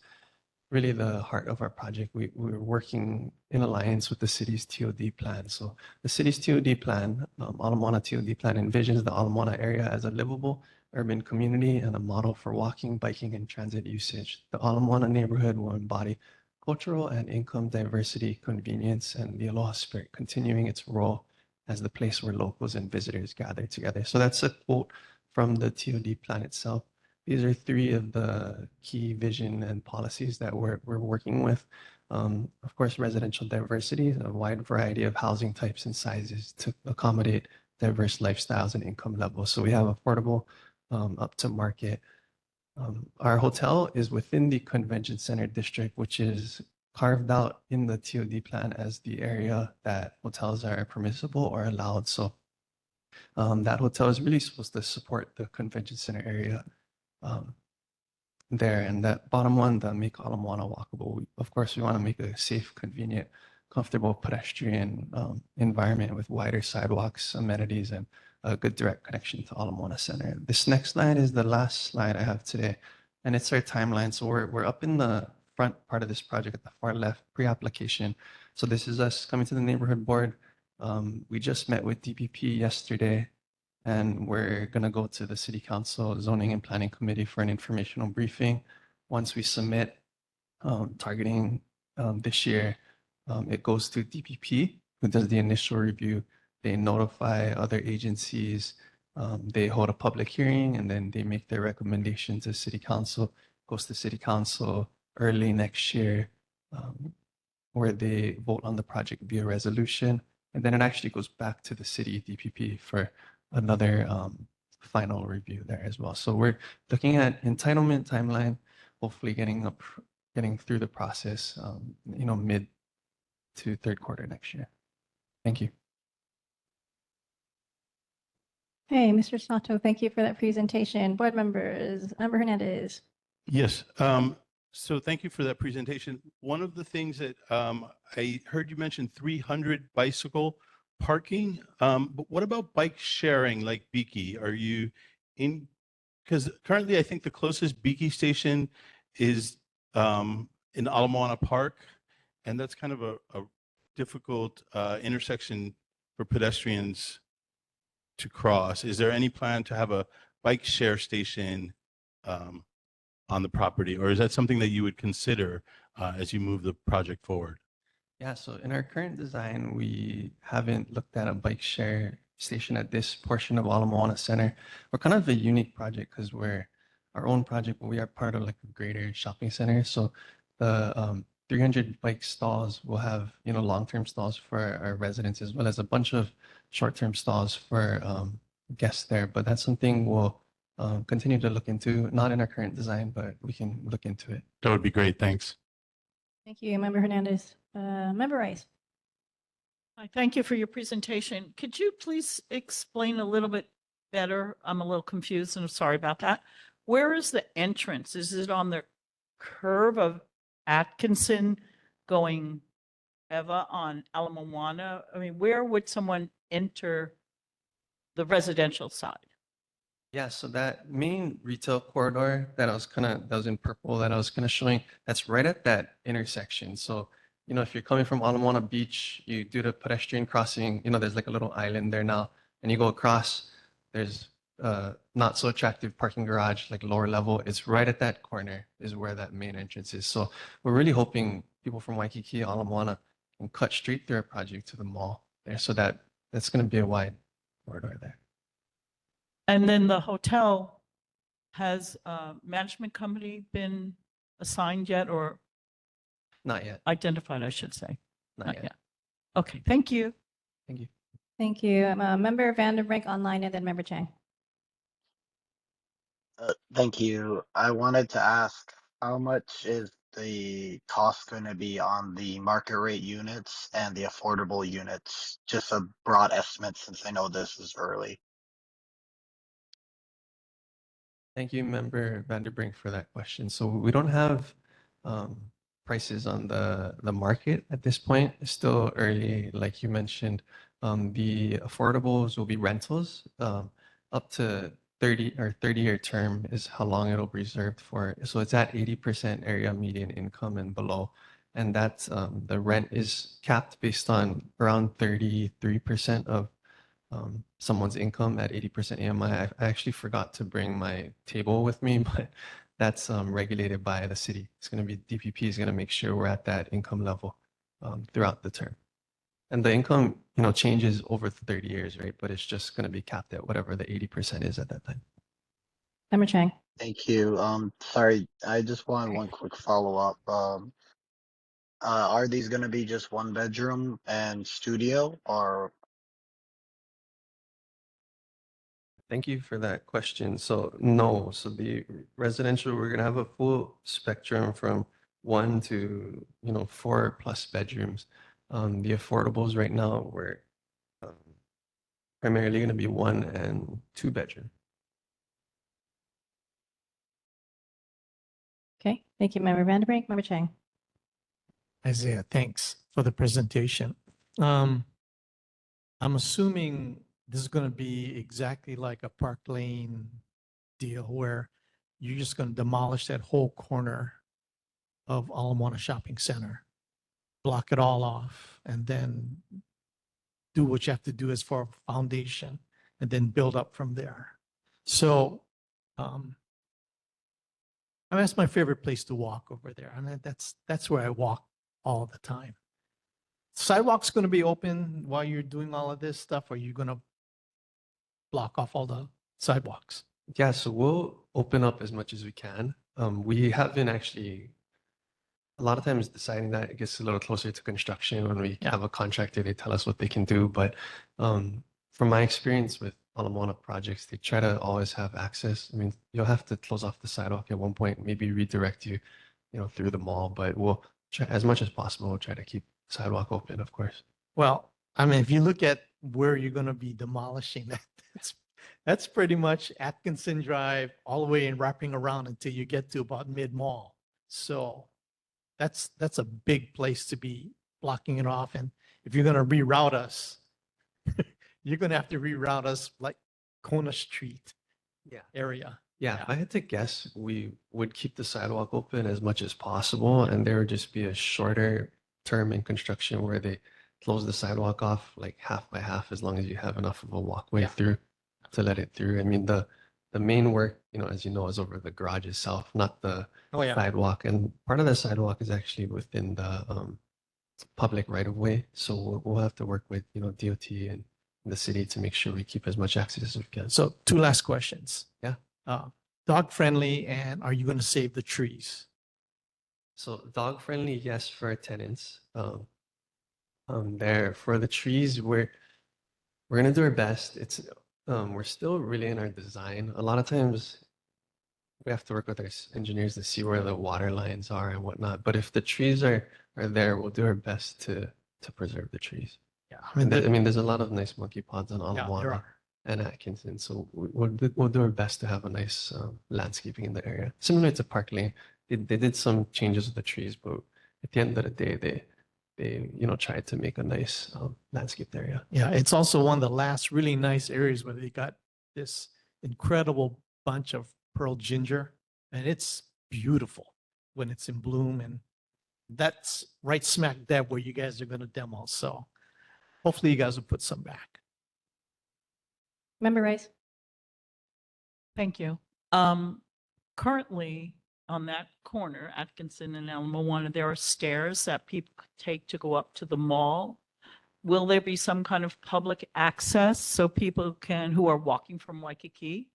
really the heart of our project. We're working in alliance with the city's TOD plan. So the city's TOD plan, Ala Moana TOD plan, envisions the Ala Moana area as a livable urban community and a model for walking, biking, and transit usage. The Ala Moana neighborhood will embody cultural and income diversity, convenience, and the aloha spirit, continuing its role as the place where locals and visitors gather together. So that's a quote from the TOD plan itself. These are three of the key vision and policies that we're working with. Of course, residential diversity, a wide variety of housing types and sizes to accommodate diverse lifestyles and income levels. So we have affordable up to market. Our hotel is within the convention center district, which is carved out in the TOD plan as the area that hotels are permissible or allowed. So that hotel is really supposed to support the convention center area there. And that bottom one, the Make Ala Moana Walkable, of course, we want to make a safe, convenient, comfortable pedestrian environment with wider sidewalks, amenities, and a good direct connection to Ala Moana Center. This next slide is the last slide I have today, and it's our timeline. So we're up in the front part of this project at the far left, pre-application. So this is us coming to the neighborhood board. We just met with DPP yesterday, and we're going to go to the City Council Zoning and Planning Committee for an informational briefing. Once we submit, targeting this year, it goes to DPP, who does the initial review. They notify other agencies, they hold a public hearing, and then they make their recommendation to City Council, goes to City Council early next year, where they vote on the project via resolution. And then it actually goes back to the city DPP for another final review there as well. So we're looking at entitlement timeline, hopefully getting through the process, mid to third quarter next year. Thank you. Hey, Mr. Sato, thank you for that presentation. Board members, Member Hernandez. Yes. So thank you for that presentation. One of the things that I heard you mention 300 bicycle parking. But what about bike sharing like Beaky? Are you in? Because currently I think the closest Beaky station is in Ala Moana Park, and that's kind of a difficult intersection for pedestrians to cross. Is there any plan to have a bike share station on the property, or is that something that you would consider as you move the project forward? Yeah, so in our current design, we haven't looked at a bike share station at this portion of Ala Moana Center. We're kind of a unique project because we're our own project, but we are part of like a greater shopping center. So the 300 bike stalls will have, long-term stalls for our residents as well as a bunch of short-term stalls for guests there. But that's something we'll continue to look into, not in our current design, but we can look into it. That would be great. Thanks. Thank you, Member Hernandez. Member Rice. I thank you for your presentation. Could you please explain a little bit better? I'm a little confused and I'm sorry about that. Where is the entrance? Is it on the curve of Atkinson going Eva on Ala Moana? I mean, where would someone enter the residential side? Yeah, so that main retail corridor that was in purple that I was kind of showing, that's right at that intersection. So, if you're coming from Ala Moana Beach, you do the pedestrian crossing, there's like a little island there now, and you go across, there's not so attractive parking garage, like lower level. It's right at that corner is where that main entrance is. So we're really hoping people from Waikiki, Ala Moana can cut straight through our project to the mall there. So that's going to be a wide corridor there. And then the hotel, has a management company been assigned yet or Not yet. identified, I should say? Not yet. Okay, thank you. Thank you. Thank you. Member Vanderbrink online and then Member Chang. Thank you. I wanted to ask, how much is the cost going to be on the market rate units and the affordable units? Just a broad estimate since I know this is early. Thank you, Member Vanderbrink, for that question. So we don't have prices on the market at this point. It's still early, like you mentioned. The affordables will be rentals up to 30-year term is how long it'll be reserved for. So it's at 80% area median income and below. And that's the rent is capped based on around 33% of someone's income at 80% AMI. I actually forgot to bring my table with me, but that's regulated by the city. It's going to be DPP is going to make sure we're at that income level throughout the term. And the income, changes over 30 years, right? But it's just going to be capped at whatever the 80% is at that time. Member Chang. Thank you. Sorry, I just want one quick follow-up. Are these going to be just one bedroom and studio, or? Thank you for that question. So no, so the residential, we're going to have a full spectrum from 1 to 4+ bedrooms. The affordables right now, we're primarily going to be 1 and 2 bedroom. Okay, thank you, Member Vanderbrink. Member Chang. Isaiah, thanks for the presentation. I'm assuming this is going to be exactly like a Park Lane deal where you're just going to demolish that whole corner of Ala Moana Shopping Center, block it all off, and then do what you have to do as far as foundation, and then build up from there. So, that's my favorite place to walk over there. I mean, that's where I walk all the time. Sidewalks going to be open while you're doing all of this stuff, or are you going to block off all the sidewalks? Yeah, so we'll open up as much as we can. We haven't actually, a lot of times deciding that it gets a little closer to construction when we have a contractor, they tell us what they can do. But from my experience with Ala Moana projects, they try to always have access. I mean, you'll have to close off the sidewalk at one point, maybe redirect you, through the mall, but we'll try as much as possible. We'll try to keep the sidewalk open, of course. Well, I mean, if you look at where you're going to be demolishing that, that's pretty much Atkinson Drive all the way and wrapping around until you get to about mid-mall. So that's a big place to be blocking it off. And if you're going to reroute us, you're going to have to reroute us like Kona Street Yeah. area. Yeah, if I had to guess, we would keep the sidewalk open as much as possible, and there would just be a shorter term in construction where they close the sidewalk off like half by half, as long as you have enough of a walkway Yeah. through to let it through. I mean, the main work, as you know, is over the garage itself, not the Oh, yeah. sidewalk. And part of the sidewalk is actually within the public right of way. So we'll have to work with, DOT and the city to make sure we keep as much access as we can. So two last questions. Yeah. Dog friendly, and are you going to save the trees? So dog friendly, yes, for our tenants. There for the trees, we're gonna do our best. We're still really in our design. A lot of times we have to work with our engineers to see where the water lines are and whatnot. But if the trees are there, we'll do our best to preserve the trees. Yeah, And I mean, there's a lot of nice monkey ponds on yeah, there Ala are. and Atkinson, so we'll do our best to have a nice landscaping in the area, similar to Park Lane. They did some changes with the trees, but at the end of the day, they tried to make a nice landscaped area. Yeah, it's also one of the last really nice areas where they got this incredible bunch of pearl ginger, and it's beautiful when it's in bloom, and that's right smack dab where you guys are going to demo. So hopefully you guys will put some back. Member Rice. Thank you. Currently, on that corner, Atkinson and Moana, there are stairs that people could take to go up to the mall. Will there be some kind of public access so people who are walking from Waikiki,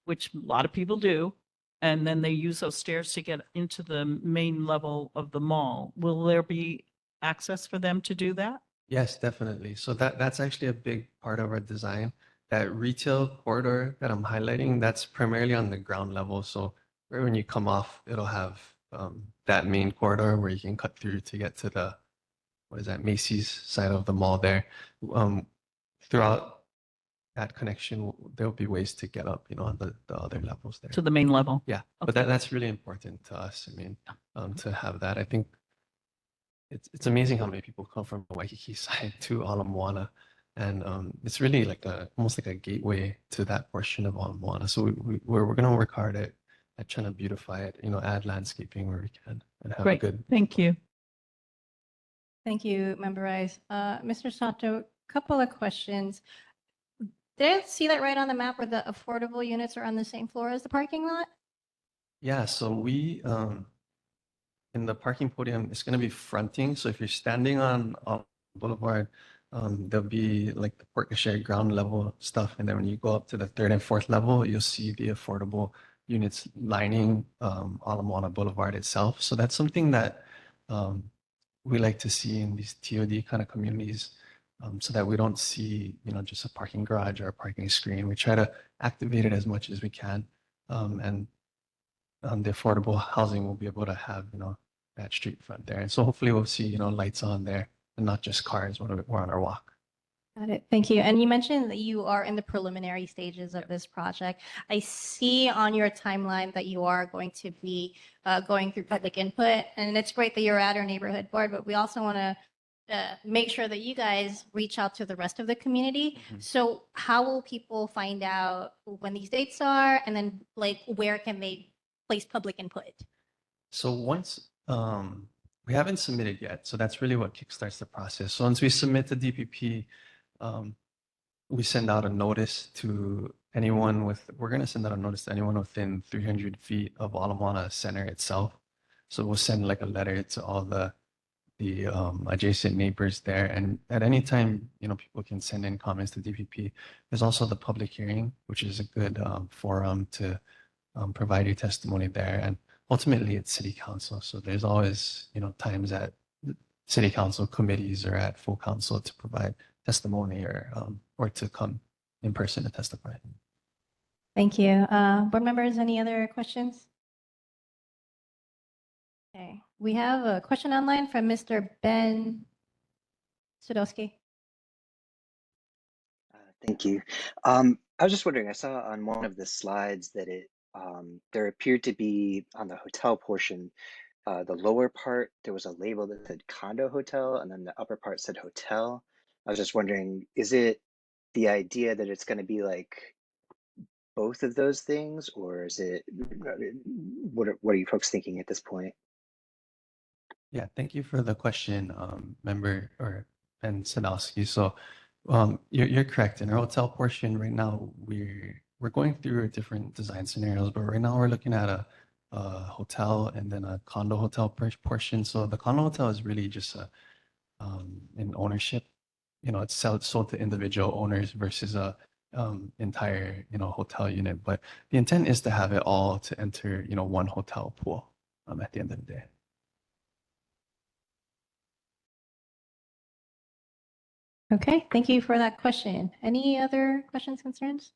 which a lot of people do, and then they use those stairs to get into the main level of the mall? Will there be access for them to do that? Yes, definitely. So that's actually a big part of our design. That retail corridor that I'm highlighting, that's primarily on the ground level. So right when you come off, it'll have that main corridor where you can cut through to get to the, what is that, Macy's side of the mall there. Throughout that connection, there'll be ways to get up, on the other levels there. To the main level? Yeah, but that's really important to us. I mean, to have that. I think it's amazing how many people come from the Waikiki side to Ala Moana. And it's really like almost like a gateway to that portion of Ala Moana. So we're going to work hard at trying to beautify it, add landscaping where we can and have a Great. good. Thank you. Thank you, Member Rice. Mr. Sato, couple of questions. Did I see that right on the map where the affordable units are on the same floor as the parking lot? Yeah, so we in the parking podium, it's going to be fronting. So if you're standing on Boulevard, there'll be like the porte-cochere ground level stuff. And then when you go up to the third and fourth level, you'll see the affordable units lining Ala Moana Boulevard itself. So that's something that we like to see in these TOD kind of communities, so that we don't see, just a parking garage or a parking screen. We try to activate it as much as we can. And the affordable housing will be able to have, that street front there. And so hopefully we'll see, lights on there and not just cars when we're on our walk. Got it. Thank you. And you mentioned that you are in the preliminary stages of this project. I see on your timeline that you are going to be going through public input, and it's great that you're at our neighborhood board, but we also want to make sure that you guys reach out to the rest of the community. So how will people find out when these dates are, and then like where can they place public input? So once we haven't submitted yet, so that's really what kickstarts the process. So once we submit the DPP, we send out a notice to anyone we're going to send out a notice to anyone within 300 feet of Ala Moana Center itself. So we'll send like a letter to all the adjacent neighbors there. And at any time, people can send in comments to DPP. There's also the public hearing, which is a good forum to provide your testimony there. And ultimately, it's city council. So there's always, times that city council committees are at full council to provide testimony or to come in person to testify. Thank you. Board members, any other questions? Okay, we have a question online from Mr. Ben Sudowski. Thank you. I was just wondering, I saw on one of the slides that there appeared to be on the hotel portion, the lower part, there was a label that said condo hotel, and then the upper part said hotel. I was just wondering, is it the idea that it's going to be like both of those things, or is it, what are you folks thinking at this point? Yeah, thank you for the question, member or and Sadowski. So, you're correct. In our hotel portion right now, we're going through different design scenarios, but right now we're looking at a hotel and then a condo hotel portion. So the condo hotel is really just an ownership. You know, it's sold to individual owners versus a entire hotel unit. But the intent is to have it all to enter one hotel pool at the end of the day. Okay, thank you for that question. Any other questions, concerns?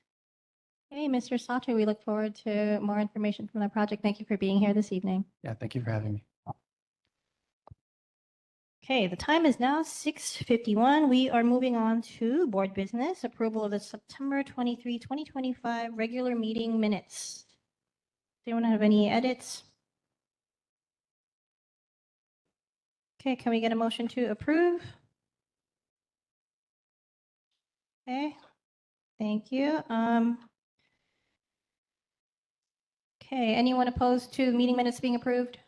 Hey, Mr. Sato, we look forward to more information from the project. Thank you for being here this evening. Yeah, thank you for having me. Okay, the time is now 6:51. We are moving on to board business, approval of the September 23, 2025 regular meeting minutes. Does anyone have any edits? Okay, can we get a motion to approve? Okay, thank you. Okay, anyone opposed to meeting minutes being approved?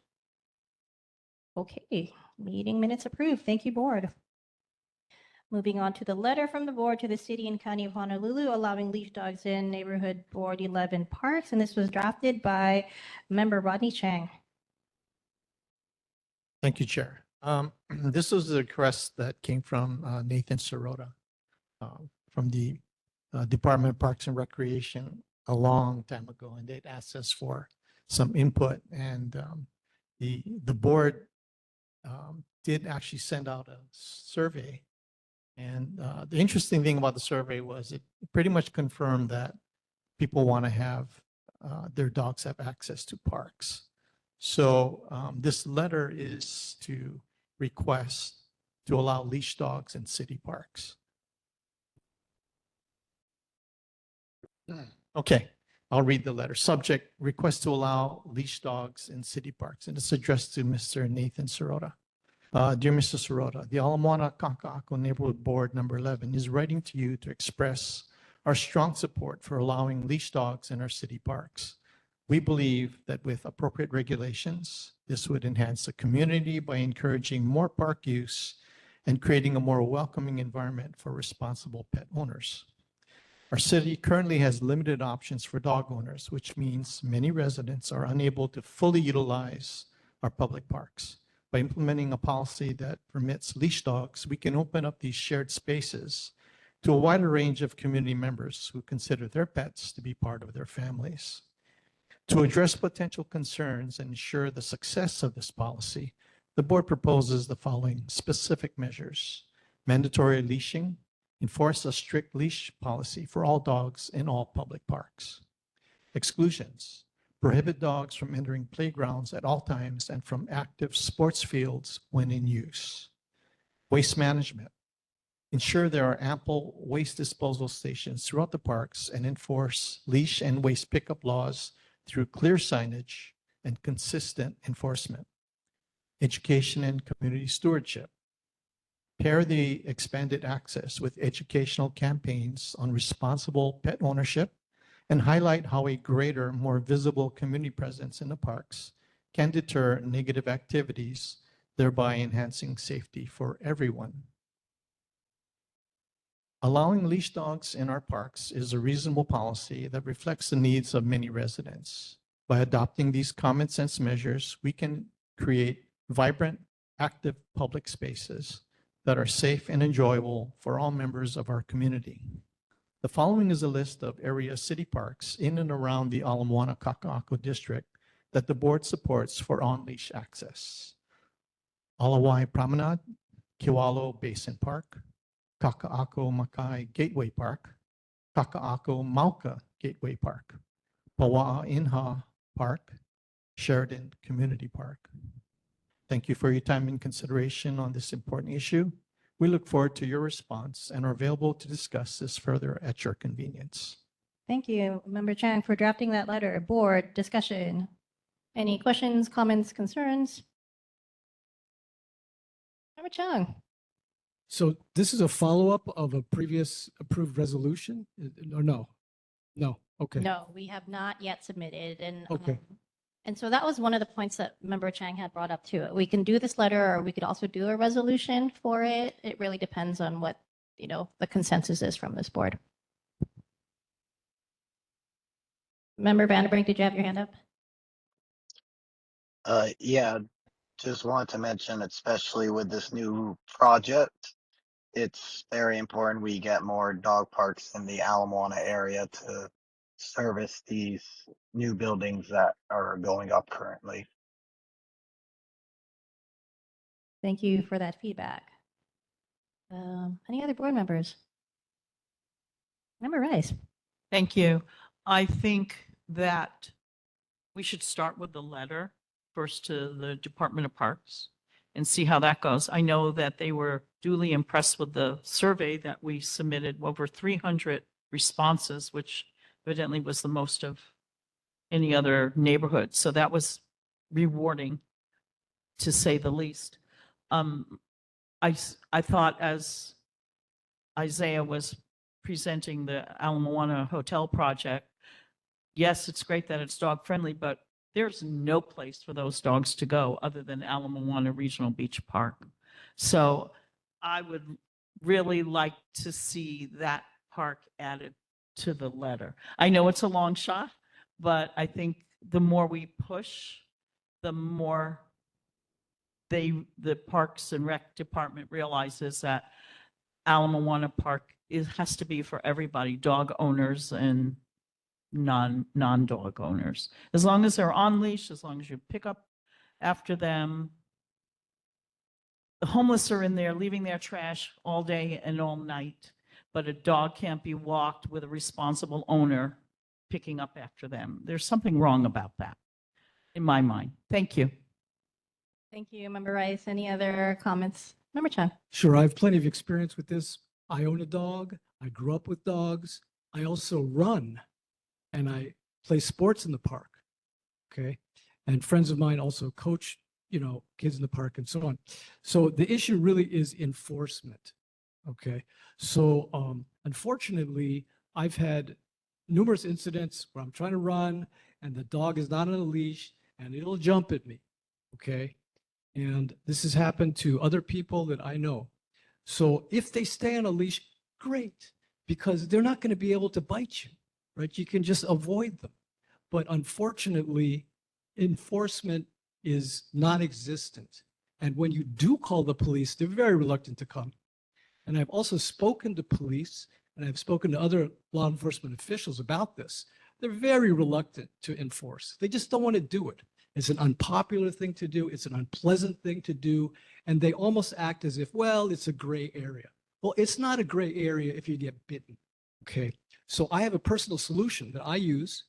Okay, meeting minutes approved. Thank you, board. Moving on to the letter from the board to the city and county of Honolulu allowing leash dogs in neighborhood board 11 parks. And this was drafted by member Rodney Chang. Thank you, Chair. This was a request that came from Nathan Sirota from the Department of Parks and Recreation a long time ago, and they'd asked us for some input. And the board did actually send out a survey. And the interesting thing about the survey was it pretty much confirmed that people want to have their dogs have access to parks. So this letter is to request to allow leash dogs in city parks. Okay, I'll read the letter. Subject, request to allow leash dogs in city parks. And it's addressed to Mr. Nathan Sirota. Dear Mr. Sirota, the Ala Moana Kaka'ako Neighborhood Board number 11 is writing to you to express our strong support for allowing leash dogs in our city parks. We believe that with appropriate regulations, this would enhance the community by encouraging more park use and creating a more welcoming environment for responsible pet owners. Our city currently has limited options for dog owners, which means many residents are unable to fully utilize our public parks. By implementing a policy that permits leash dogs, we can open up these shared spaces to a wider range of community members who consider their pets to be part of their families. To address potential concerns and ensure the success of this policy, the board proposes the following specific measures: mandatory leashing, enforce a strict leash policy for all dogs in all public parks. Exclusions, prohibit dogs from entering playgrounds at all times and from active sports fields when in use. Waste management, ensure there are ample waste disposal stations throughout the parks and enforce leash and waste pickup laws through clear signage and consistent enforcement. Education and community stewardship, pair the expanded access with educational campaigns on responsible pet ownership and highlight how a greater, more visible community presence in the parks can deter negative activities, thereby enhancing safety for everyone. Allowing leash dogs in our parks is a reasonable policy that reflects the needs of many residents. By adopting these common sense measures, we can create vibrant, active public spaces that are safe and enjoyable for all members of our community. The following is a list of area city parks in and around the Ala Moana Kaka'ako district that the board supports for on-leash access: Alawai Promenade, Kiwalo Basin Park, Kaka'ako Makai Gateway Park, Kaka'ako Mauka Gateway Park, Pawa'a Inha Park, Sheridan Community Park. Thank you for your time and consideration on this important issue. We look forward to your response and are available to discuss this further at your convenience. Thank you, Member Chang, for drafting that letter. Board discussion. Any questions, comments, concerns? Chung. So this is a follow-up of a previous approved resolution, or no? No, okay. No, we have not yet submitted, and Okay. and so that was one of the points that Member Chang had brought up too. We can do this letter, or we could also do a resolution for it. It really depends on what, the consensus is from this board. Member Vanderbrink, did you have your hand up? Yeah, just wanted to mention, especially with this new project, it's very important we get more dog parks in the Ala Moana area to service these new buildings that are going up currently. Thank you for that feedback. Any other board members? Member Rice. Thank you. I think that we should start with the letter first to the Department of Parks and see how that goes. I know that they were duly impressed with the survey that we submitted, over 300 responses, which evidently was the most of any other neighborhood. So that was rewarding, to say the least. I thought, as Isaiah was presenting the Ala Moana Hotel project, yes, it's great that it's dog friendly, but there's no place for those dogs to go other than Ala Moana Regional Beach Park. So I would really like to see that park added to the letter. I know it's a long shot, but I think the more we push, the more the Parks and Rec Department realizes that Ala Moana Park has to be for everybody, dog owners and non-dog owners. As long as they're on leash, as long as you pick up after them. The homeless are in there leaving their trash all day and all night, but a dog can't be walked with a responsible owner picking up after them. There's something wrong about that, in my mind. Thank you. Thank you, Member Rice. Any other comments? Member Chung. Sure, I have plenty of experience with this. I own a dog. I grew up with dogs. I also run and I play sports in the park. Okay. And friends of mine also coach, kids in the park and so on. So the issue really is enforcement. Okay. So unfortunately, I've had numerous incidents where I'm trying to run and the dog is not on a leash and it'll jump at me. Okay. And this has happened to other people that I know. So if they stay on a leash, great, because they're not going to be able to bite you, right? You can just avoid them. But unfortunately, enforcement is non-existent. And when you do call the police, they're very reluctant to come. And I've also spoken to police and I've spoken to other law enforcement officials about this. They're very reluctant to enforce. They just don't want to do it. It's an unpopular thing to do. It's an unpleasant thing to do. And they almost act as if, well, it's a gray area. Well, it's not a gray area if you get bitten. Okay. So I have a personal solution that I use.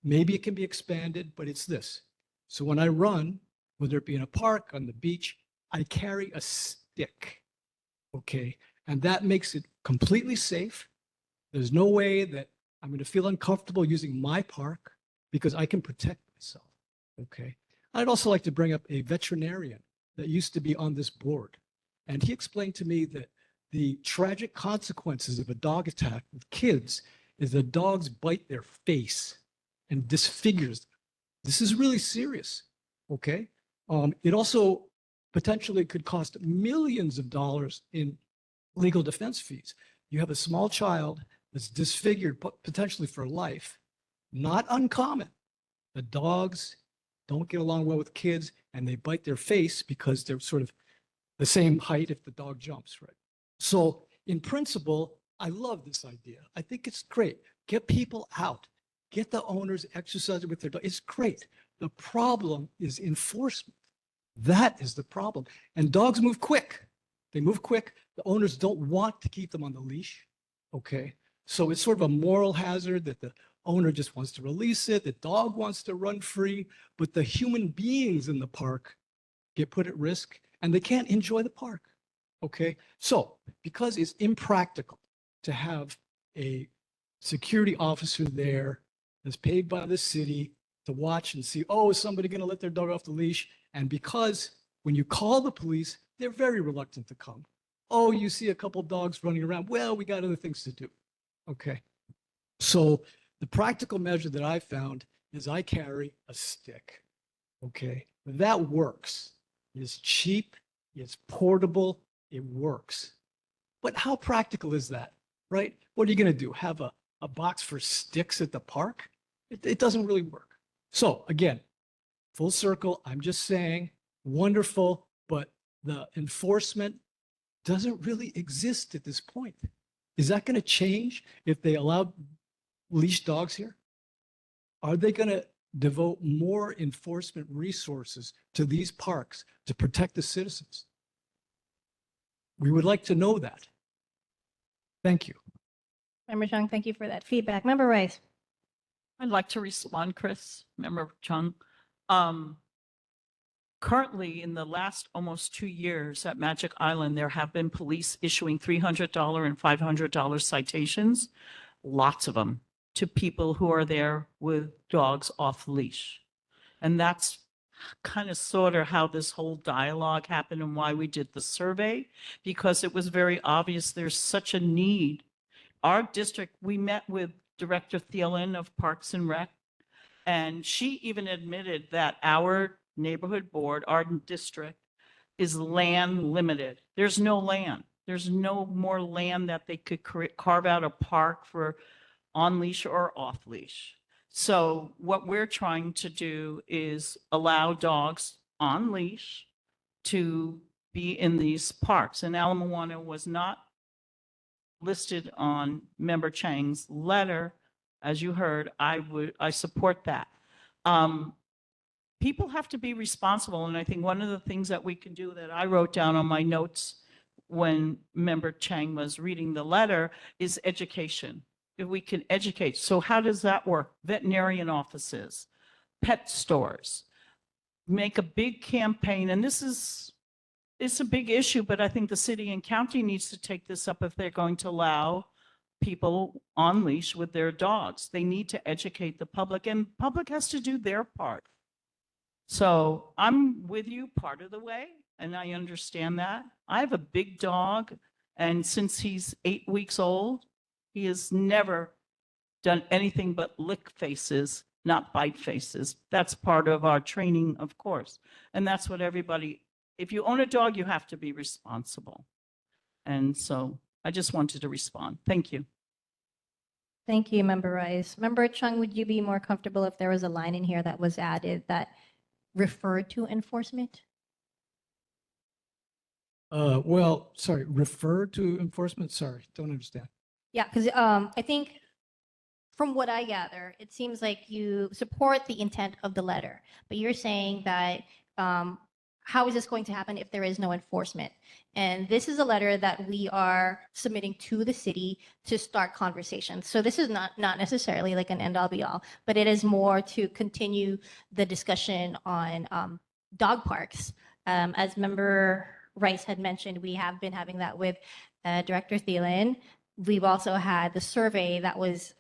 Maybe it can be expanded, but it's this. So when I run, whether it be in a park, on the beach, I carry a stick. Okay. And that makes it completely safe. There's no way that I'm going to feel uncomfortable using my park because I can protect myself. Okay. I'd also like to bring up a veterinarian that used to be on this board. And he explained to me that the tragic consequences of a dog attack with kids is the dogs bite their face and disfigures them. This is really serious. Okay. It also potentially could cost millions of dollars in legal defense fees. You have a small child that's disfigured potentially for life. Not uncommon. The dogs don't get along well with kids and they bite their face because they're sort of the same height if the dog jumps, right? So in principle, I love this idea. I think it's great. Get people out. Get the owners exercising with their dog. It's great. The problem is enforcement. That is the problem. And dogs move quick. They move quick. The owners don't want to keep them on the leash. Okay. So it's sort of a moral hazard that the owner just wants to release it. The dog wants to run free, but the human beings in the park get put at risk and they can't enjoy the park. Okay. So because it's impractical to have a security officer there that's paid by the city to watch and see, oh, is somebody going to let their dog off the leash? And because when you call the police, they're very reluctant to come. Oh, you see a couple dogs running around. Well, we got other things to do. Okay. So the practical measure that I found is I carry a stick. Okay. That works. It's cheap. It's portable. It works. But how practical is that? Right? What are you going to do? Have a box for sticks at the park? It doesn't really work. So again, full circle, I'm just saying, wonderful, but the enforcement doesn't really exist at this point. Is that going to change if they allow leash dogs here? Are they going to devote more enforcement resources to these parks to protect the citizens? We would like to know that. Thank you. Member Chung, thank you for that feedback. Member Rice. I'd like to respond, Chris, Member Chung. Currently, in the last almost 2 years at Magic Island, there have been police issuing $300 and $500 citations, lots of them, to people who are there with dogs off leash. And that's kind of sort of how this whole dialogue happened and why we did the survey, because it was very obvious there's such a need. Our district, we met with Director Thielen of Parks and Rec, and she even admitted that our neighborhood board, our district, is land limited. There's no land. There's no more land that they could carve out a park for on leash or off leash. So what we're trying to do is allow dogs on leash to be in these parks. And Ala Moana was not listed on Member Chang's letter. As you heard, I support that. People have to be responsible. And I think one of the things that we can do that I wrote down on my notes when Member Chang was reading the letter is education. If we can educate. So how does that work? Veterinarian offices, pet stores, make a big campaign. And it's a big issue, but I think the city and county needs to take this up if they're going to allow people on leash with their dogs. They need to educate the public, and public has to do their part. So I'm with you part of the way, and I understand that. I have a big dog, and since he's 8 weeks old, he has never done anything but lick faces, not bite faces. That's part of our training, of course. And that's what everybody, if you own a dog, you have to be responsible. And so I just wanted to respond. Thank you. Thank you, Member Rice. Member Chung, would you be more comfortable if there was a line in here that was added that referred to enforcement? Well, sorry, refer to enforcement? Sorry, don't understand. Yeah, because I think from what I gather, it seems like you support the intent of the letter, but you're saying that how is this going to happen if there is no enforcement? And this is a letter that we are submitting to the city to start conversations. So this is not necessarily like an end all be all, but it is more to continue the discussion on dog parks. As Member Rice had mentioned, we have been having that with Director Thielen. We've also had the survey that was,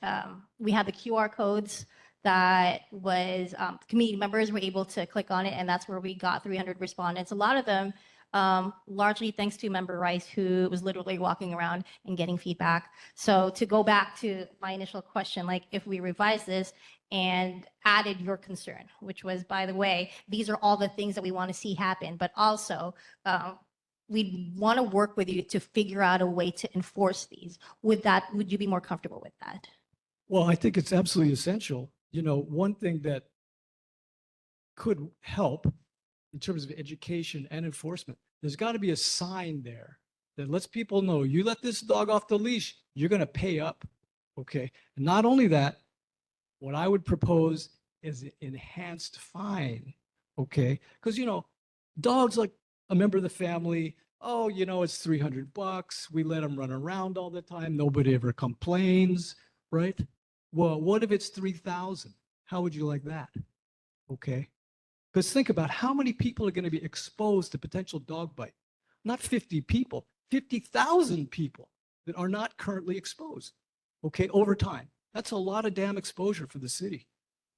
we had the QR codes that was, community members were able to click on it, and that's where we got 300 respondents. A lot of them, largely thanks to Member Rice, who was literally walking around and getting feedback. So to go back to my initial question, like if we revise this and added your concern, which was, by the way, these are all the things that we want to see happen, but also, we want to work with you to figure out a way to enforce these. Would you be more comfortable with that? Well, I think it's absolutely essential. You know, one thing that could help in terms of education and enforcement, there's got to be a sign there that lets people know, you let this dog off the leash, you're going to pay up. Okay. And not only that, what I would propose is an enhanced fine. Okay. Because, you know, dogs like a member of the family, oh, you know, it's $300. We let them run around all the time. Nobody ever complains, right? Well, what if it's 3,000? How would you like that? Okay. Because think about how many people are going to be exposed to potential dog bite. Not 50 people, 50,000 people that are not currently exposed. Okay. Over time. That's a lot of damn exposure for the city.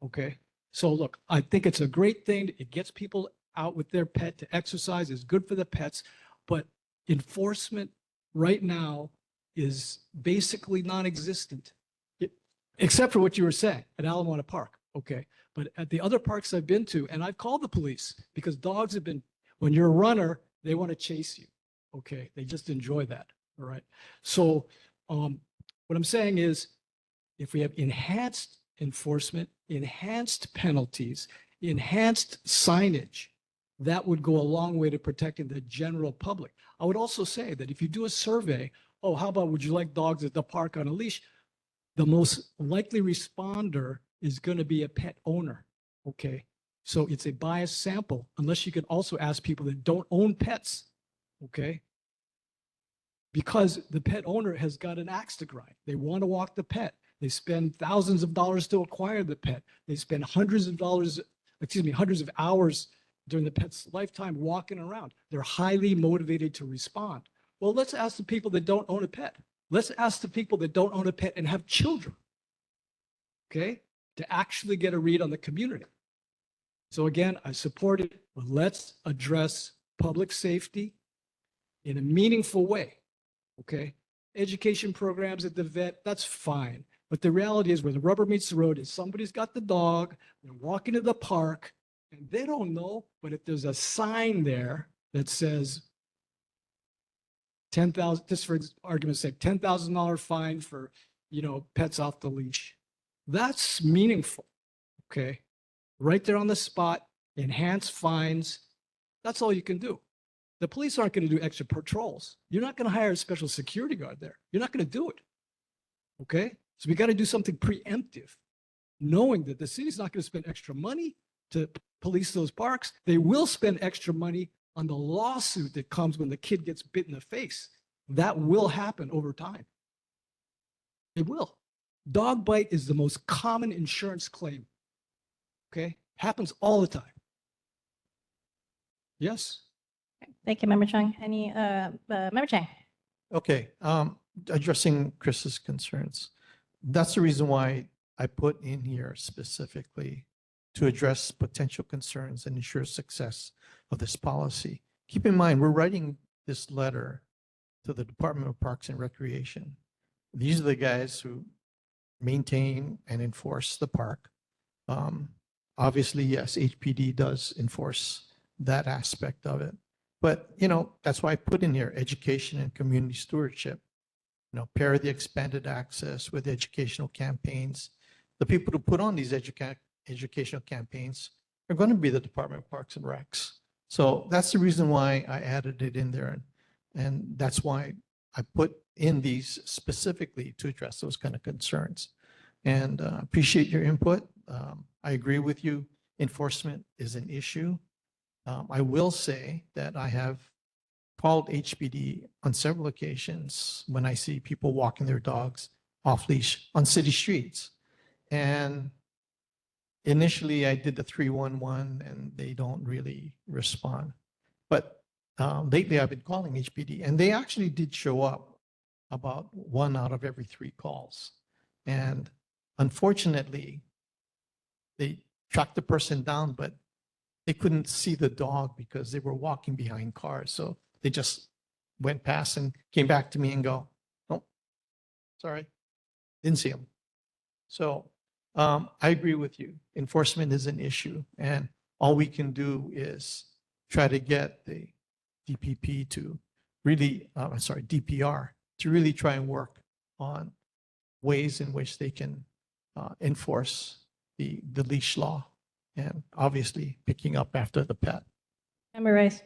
Okay. So look, I think it's a great thing. It gets people out with their pet to exercise. Is good for the pets. but enforcement right now is basically non-existent. Except for what you were saying at Alamana Park, okay? But at the other parks I've been to, and I've called the police because dogs have been, when you're a runner, they want to chase you, okay? They just enjoy that, all right? So what I'm saying is, if we have enhanced enforcement, enhanced penalties, enhanced signage, that would go a long way to protecting the general public. I would also say that if you do a survey, oh, how about would you like dogs at the park on a leash? The most likely responder is going to be a pet owner, okay? So it's a biased sample, unless you can also ask people that don't own pets, okay? Because the pet owner has got an axe to grind. They want to walk the pet. They spend thousands of dollars to acquire the pet. They spend hundreds of hours during the pet's lifetime walking around. They're highly motivated to respond. Well, let's ask the people that don't own a pet. Let's ask the people that don't own a pet and have children, okay, to actually get a read on the community. So again, I support it, but let's address public safety in a meaningful way, okay? Education programs at the vet, that's fine. But the reality is where the rubber meets the road is somebody's got the dog, they're walking to the park, and they don't know, but if there's a sign there that says 10,000, just for argument's sake, $10,000 fine for, pets off the leash. That's meaningful, okay? Right there on the spot, enhance fines. That's all you can do. The police aren't going to do extra patrols. You're not going to hire a special security guard there. You're not going to do it, okay? So we got to do something preemptive, knowing that the city's not going to spend extra money to police those parks. They will spend extra money on the lawsuit that comes when the kid gets bit in the face. That will happen over time. It will. Dog bite is the most common insurance claim. Okay? Happens all the time. Yes? Thank you, Member Chung. Any, Member Chang? Okay, addressing Chris's concerns. That's the reason why I put in here specifically to address potential concerns and ensure success of this policy. Keep in mind, we're writing this letter to the Department of Parks and Recreation. These are the guys who maintain and enforce the park. Obviously, yes, HPD does enforce that aspect of it. But, that's why I put in here education and community stewardship. Pair the expanded access with educational campaigns. The people who put on these educational campaigns are going to be the Department of Parks and Recs. So that's the reason why I added it in there. And that's why I put in these specifically to address those kind of concerns. And appreciate your input. I agree with you. Enforcement is an issue. I will say that I have called HPD on several occasions when I see people walking their dogs off leash on city streets. And initially I did the 311 and they don't really respond. But lately I've been calling HPD and they actually did show up about 1 out of every 3 calls. And unfortunately, they tracked the person down, but they couldn't see the dog because they were walking behind cars. So they just went past and came back to me and go, "Oh, sorry, didn't see him." So I agree with you. Enforcement is an issue. And all we can do is try to get the DPP to really, DPR to really try and work on ways in which they can enforce the leash law and obviously picking up after the pet. Member Rice?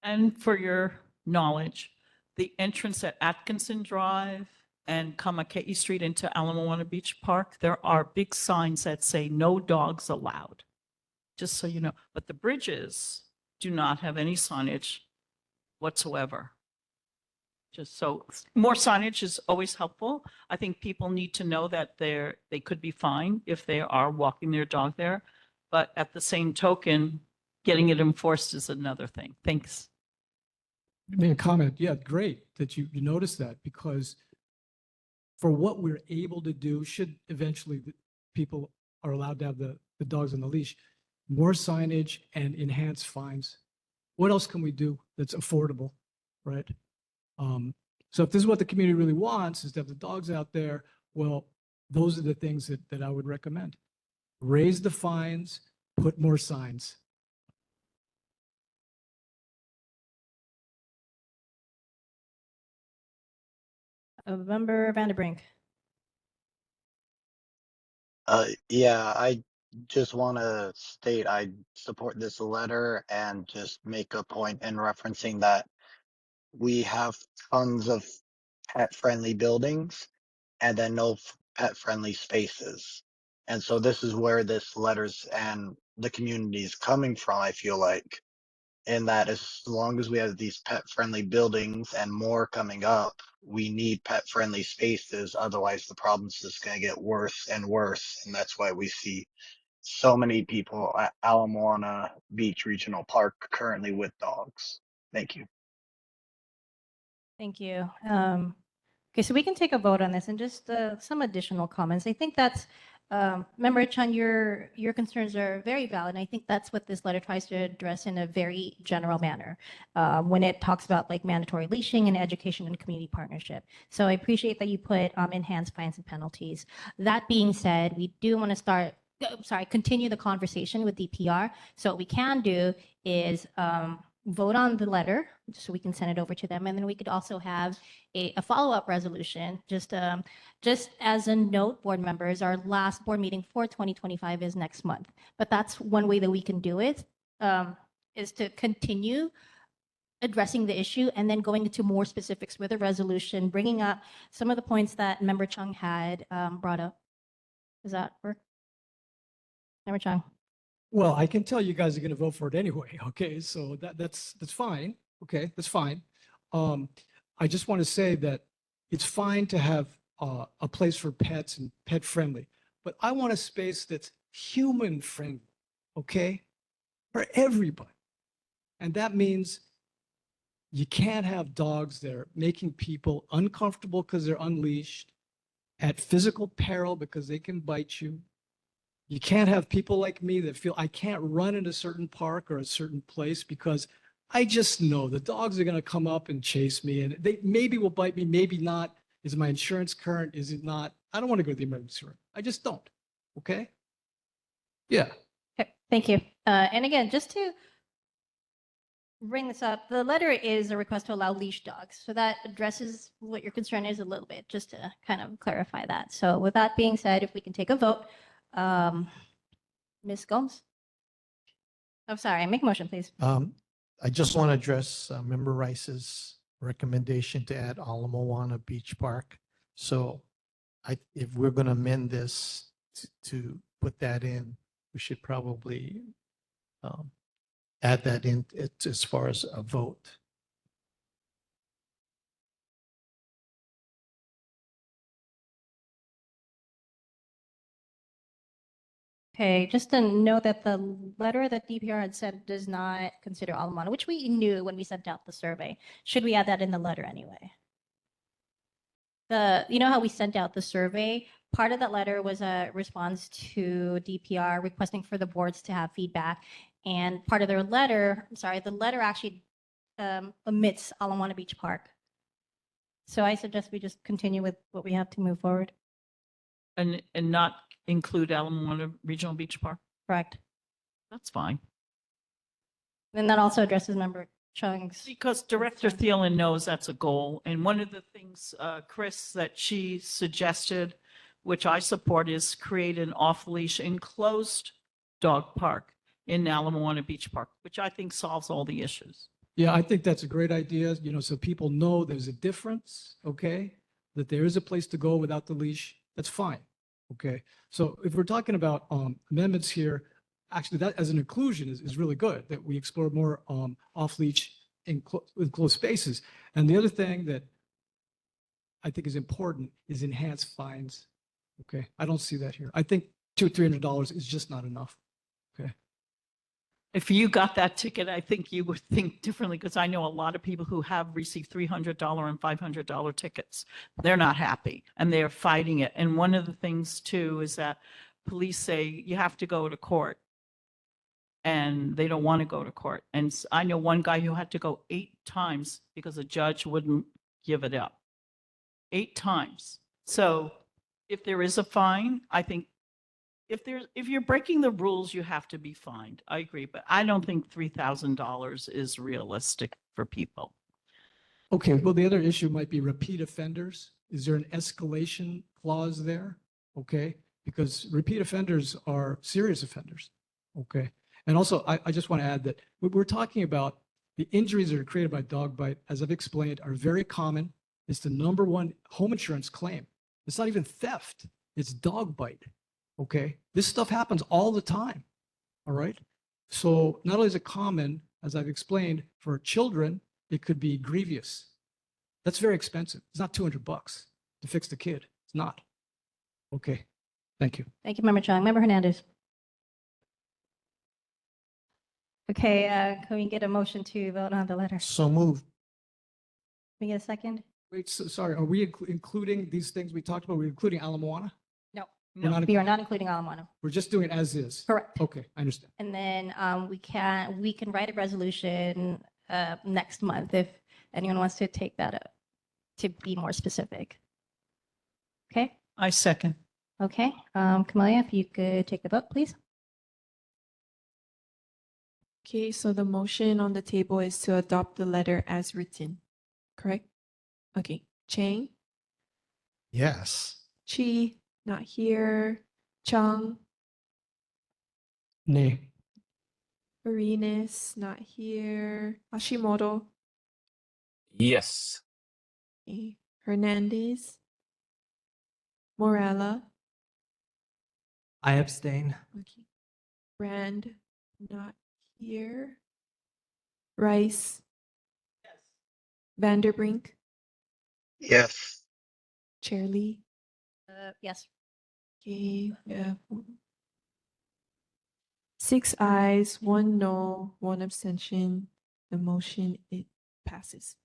And for your knowledge, the entrance at Atkinson Drive and Kamakei Street into Ala Moana Beach Park, there are big signs that say no dogs allowed, just so you know. But the bridges do not have any signage whatsoever. Just so more signage is always helpful. I think people need to know that they could be fined if they are walking their dog there. But at the same token, getting it enforced is another thing. Thanks. I mean, a comment. Yeah, great that you noticed that, because for what we're able to do, should eventually the people are allowed to have the dogs on the leash, more signage and enhanced fines What else can we do that's affordable, right? So if this is what the community really wants, is to have the dogs out there, well, those are the things that I would recommend. Raise the fines, put more signs. Member Vanderbrink. Yeah, I just want to state I support this letter and just make a point in referencing that we have tons of pet-friendly buildings and then no pet-friendly spaces. And so this is where this letters and the community is coming from, I feel like, in that as long as we have these pet-friendly buildings and more coming up, we need pet-friendly spaces. Otherwise, the problem's just going to get worse and worse. And that's why we see so many people at Moana Beach Regional Park currently with dogs. Thank you. Thank you. Okay, so we can take a vote on this and just some additional comments. I think that's, Member Chung, your concerns are very valid. And I think that's what this letter tries to address in a very general manner when it talks about like mandatory leashing and education and community partnership. So I appreciate that you put enhanced fines and penalties. That being said, we do want to continue the conversation with DPR. So what we can do is vote on the letter so we can send it over to them. And then we could also have a follow-up resolution. Just as a note, board members, our last board meeting for 2025 is next month. But that's one way that we can do it, is to continue addressing the issue and then going into more specifics with a resolution, bringing up some of the points that Member Chung had brought up. Does that work? Member Chung? Well, I can tell you guys are going to vote for it anyway. Okay, so that's fine. Okay, that's fine. I just want to say that it's fine to have a place for pets and pet friendly, but I want a space that's human friendly. Okay, for everybody, and that means you can't have dogs that are making people uncomfortable because they're unleashed, at physical peril because they can bite you. You can't have people like me that feel I can't run in a certain park or a certain place because I just know the dogs are going to come up and chase me and they maybe will bite me, maybe not. Is my insurance current? Is it not? I don't want to go to the emergency room. I just don't. Okay? Yeah. Okay, thank you. And again, just to bring this up, the letter is a request to allow leash dogs. So that addresses what your concern is a little bit, just to kind of clarify that. So with that being said, if we can take a vote, Ms. Gomes? Oh, sorry, make a motion, please. I just want to address Member Rice's recommendation to add Moana Beach Park. So if we're going to amend this to put that in, we should probably add that in as far as a vote. Okay, just to note that the letter that DPR had sent does not consider Moana, which we knew when we sent out the survey. Should we add that in the letter anyway? You know how we sent out the survey? Part of that letter was a response to DPR requesting for the boards to have feedback. And part of their letter, the letter actually omits Moana Beach Park. So I suggest we just continue with what we have to move forward. And not include Moana Regional Beach Park? Correct. That's fine. And that also addresses Member Chung's. Because Director Thielen knows that's a goal. And one of the things, Chris, that she suggested, which I support, is create an off-leash enclosed dog park in Moana Beach Park, which I think solves all the issues. Yeah, I think that's a great idea, so people know there's a difference, okay? That there is a place to go without the leash, that's fine, okay? So if we're talking about amendments here, actually that as an inclusion is really good, that we explore more off-leash enclosed spaces. And the other thing that I think is important is enhanced fines, okay? I don't see that here. I think $200 or $300 is just not enough, okay? If you got that ticket, I think you would think differently, because I know a lot of people who have received $300 and $500 tickets. They're not happy and they're fighting it. And one of the things too is that police say you have to go to court. and they don't want to go to court. And I know one guy who had to go 8 times because a judge wouldn't give it up. 8 times. So if there is a fine, I think if you're breaking the rules, you have to be fined. I agree, but I don't think $3,000 is realistic for people. Okay, well, the other issue might be repeat offenders. Is there an escalation clause there? Okay, because repeat offenders are serious offenders. Okay, and also I just want to add that we're talking about the injuries that are created by dog bite, as I've explained, are very common. It's the #1 home insurance claim. It's not even theft, it's dog bite. Okay, this stuff happens all the time. All right, so not only is it common, as I've explained, for children, it could be grievous. That's very expensive. It's not $200 to fix the kid. It's not. Okay, thank you. Thank you, Member Chung. Member Hernandez. Okay, can we get a motion to vote on the letter? So moved. Can we get a second? Wait, sorry, are we including these things we talked about? We're including Ala Moana? No, We're not, we are not including Alamano. we're just doing it as is. Correct. Okay, I understand. And then we can write a resolution next month if anyone wants to take that up to be more specific. Okay, I second. okay. Camelia, if you could take the vote, please. Okay, so the motion on the table is to adopt the letter as written, correct? Okay, Chang, Yes. Chi, not here. Chung, Nay. Arenas, not here. Hashimoto, Yes. okay. Hernandez, Morella, I abstain. okay. Rand, not here. Rice, Vanderbrink, Yes. Chair Lee. Yes. Okay, 6 ayes, 1 no, 1 abstention. The motion, it passes.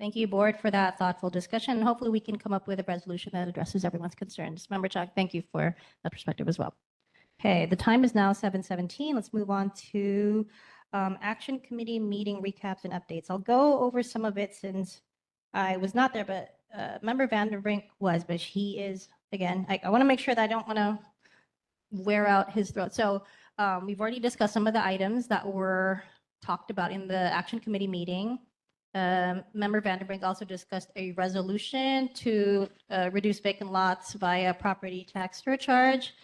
Thank you, board, for that thoughtful discussion. And hopefully we can come up with a resolution that addresses everyone's concerns. Member Chuck, thank you for that perspective as well. Okay, the time is now 7:17. Let's move on to action committee meeting recaps and updates. I'll go over some of it since I was not there, but Member Vanderbrink was, but he is, again, I want to make sure that I don't want to wear out his throat. So we've already discussed some of the items that were talked about in the action committee meeting. Member Vanderbrink also discussed a resolution to reduce vacant lots via property tax surcharge.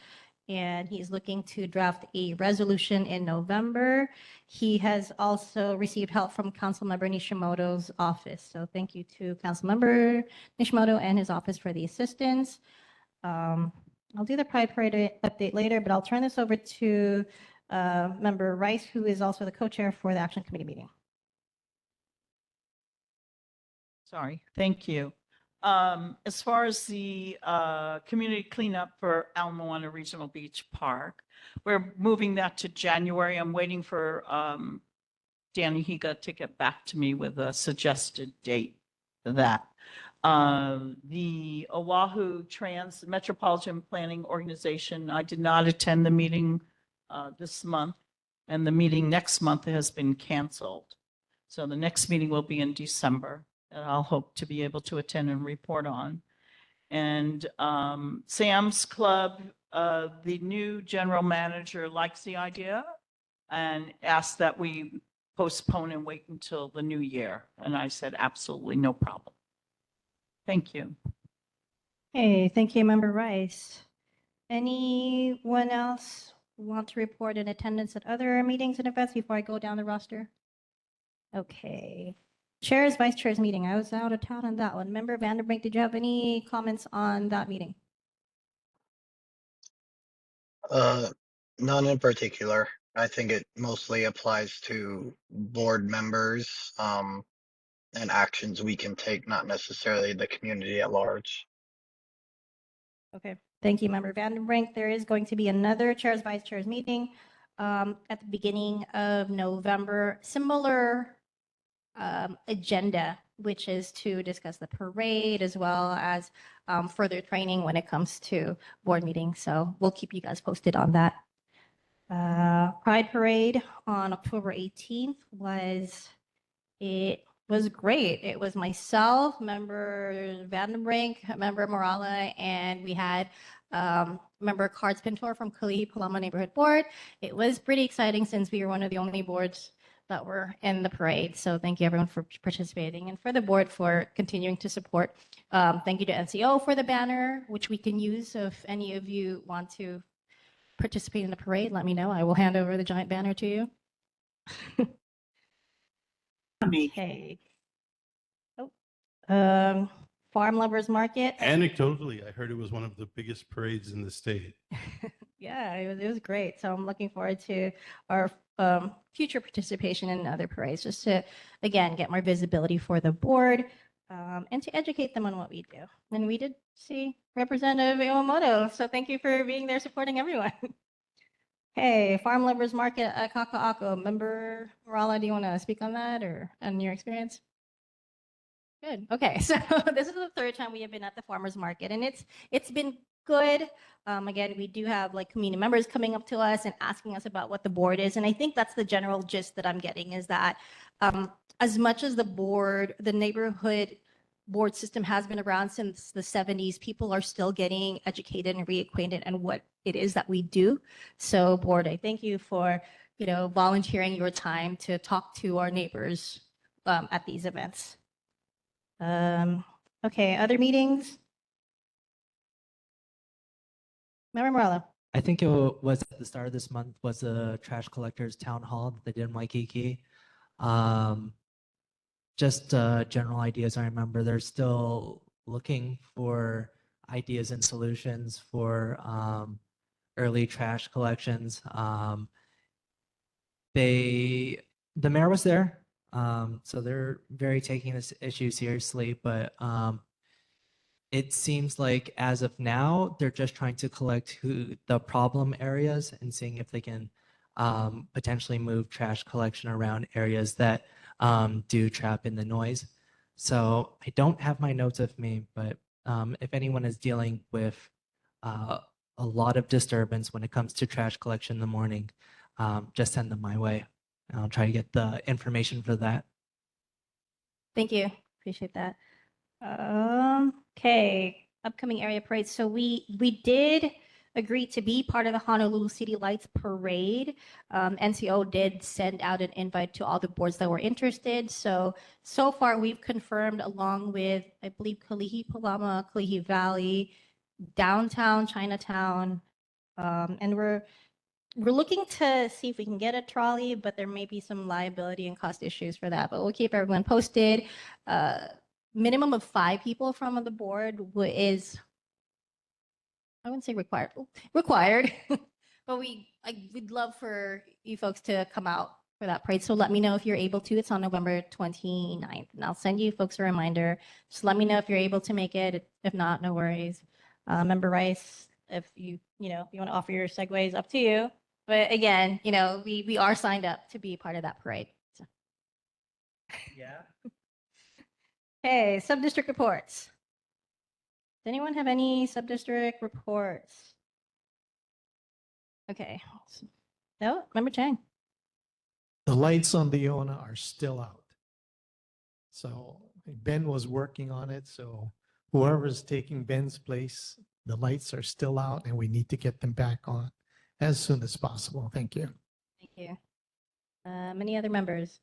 And he's looking to draft a resolution in November. He has also received help from Councilmember Nishimoto's office. So thank you to Councilmember Nishimoto and his office for the assistance. I'll do the Pride Parade update later, but I'll turn this over to Member Rice, who is also the co-chair for the Action Committee meeting. Sorry, thank you. As far as the community cleanup for Moana Regional Beach Park, we're moving that to January. I'm waiting for Danny Higa to get back to me with a suggested date for that. The Oahu Trans Metropolitan Planning Organization, I did not attend the meeting this month, and the meeting next month has been canceled. So the next meeting will be in December. That I'll hope to be able to attend and report on. And Sam's Club, the new general manager likes the idea and asked that we postpone and wait until the new year. And I said, absolutely no problem. Thank you. Hey, thank you, Member Rice. Anyone else want to report in attendance at other meetings and events before I go down the roster? Okay. Chairs, Vice Chairs meeting. I was out of town on that one. Member Vanderbrink, did you have any comments on that meeting? None in particular. I think it mostly applies to board members, and actions we can take, not necessarily the community at large. Okay, thank you, Member Vandenbrink. There is going to be another Chairs, Vice Chairs meeting at the beginning of November. Similar agenda, which is to discuss the parade as well as further training when it comes to board meetings. So we'll keep you guys posted on that. Pride Parade on October 18th it was great. It was myself, member Vandenbrink, member Morala, and we had member Cards Pintor from Kalihi Palama Neighborhood Board. It was pretty exciting since we were one of the only boards that were in the parade. So thank you everyone for participating and for the board for continuing to support. Thank you to NCO for the banner, which we can use. So if any of you want to participate in the parade, let me know. I will hand over the giant banner to you. Okay. Oh, Farm Lovers Market. Anecdotally, I heard it was one of the biggest parades in the state. Yeah, it was great. So I'm looking forward to our future participation in other parades, just to, again, get more visibility for the board and to educate them on what we do. And we did see Representative Iwamoto, so thank you for being there supporting everyone. Hey, Farm Lovers Market at Kaka'ako. Member Morala, do you want to speak on that or on your experience? Good. Okay, so this is the third time we have been at the farmers market, and it's been good. Again, we do have like community members coming up to us and asking us about what the board is, and I think that's the general gist that I'm getting is that as much as the neighborhood board system has been around since the 70s, people are still getting educated and reacquainted on what it is that we do. So, board, I thank you for volunteering your time to talk to our neighbors at these events. Okay, other meetings? Member Morello. I think it was at the start of this month was the trash collectors town hall that they did in Waikiki. Just general ideas. I remember they're still looking for ideas and solutions for early trash collections. The mayor was there, so they're very taking this issue seriously, but it seems like as of now, they're just trying to collect the problem areas and seeing if they can potentially move trash collection around areas that do trap in the noise. So I don't have my notes with me, but if anyone is dealing with a lot of disturbance when it comes to trash collection in the morning, just send them my way. I'll try to get the information for that. Thank you. Appreciate that. Okay, upcoming area parades. So we did agree to be part of the Honolulu City Lights Parade. NCO did send out an invite to all the boards that were interested. So far we've confirmed along with, I believe, Kalihi Palama, Kalihi Valley, downtown Chinatown, and we're looking to see if we can get a trolley, but there may be some liability and cost issues for that. But we'll keep everyone posted. Minimum of 5 people from the board is, I wouldn't say required, but we'd love for you folks to come out for that parade. So let me know if you're able to. It's on November 29th, and I'll send you folks a reminder. Just let me know if you're able to make it. If not, no worries. Member Rice, if you want to offer your segues, up to you. But again, we are signed up to be part of that parade. So. Yeah. Hey, sub-district reports. Does anyone have any sub-district reports? Okay. No, Member Chang. The lights on the Moana are still out. So Ben was working on it. So whoever's taking Ben's place, the lights are still out and we need to get them back on as soon as possible. Thank you. Thank you. Many other members?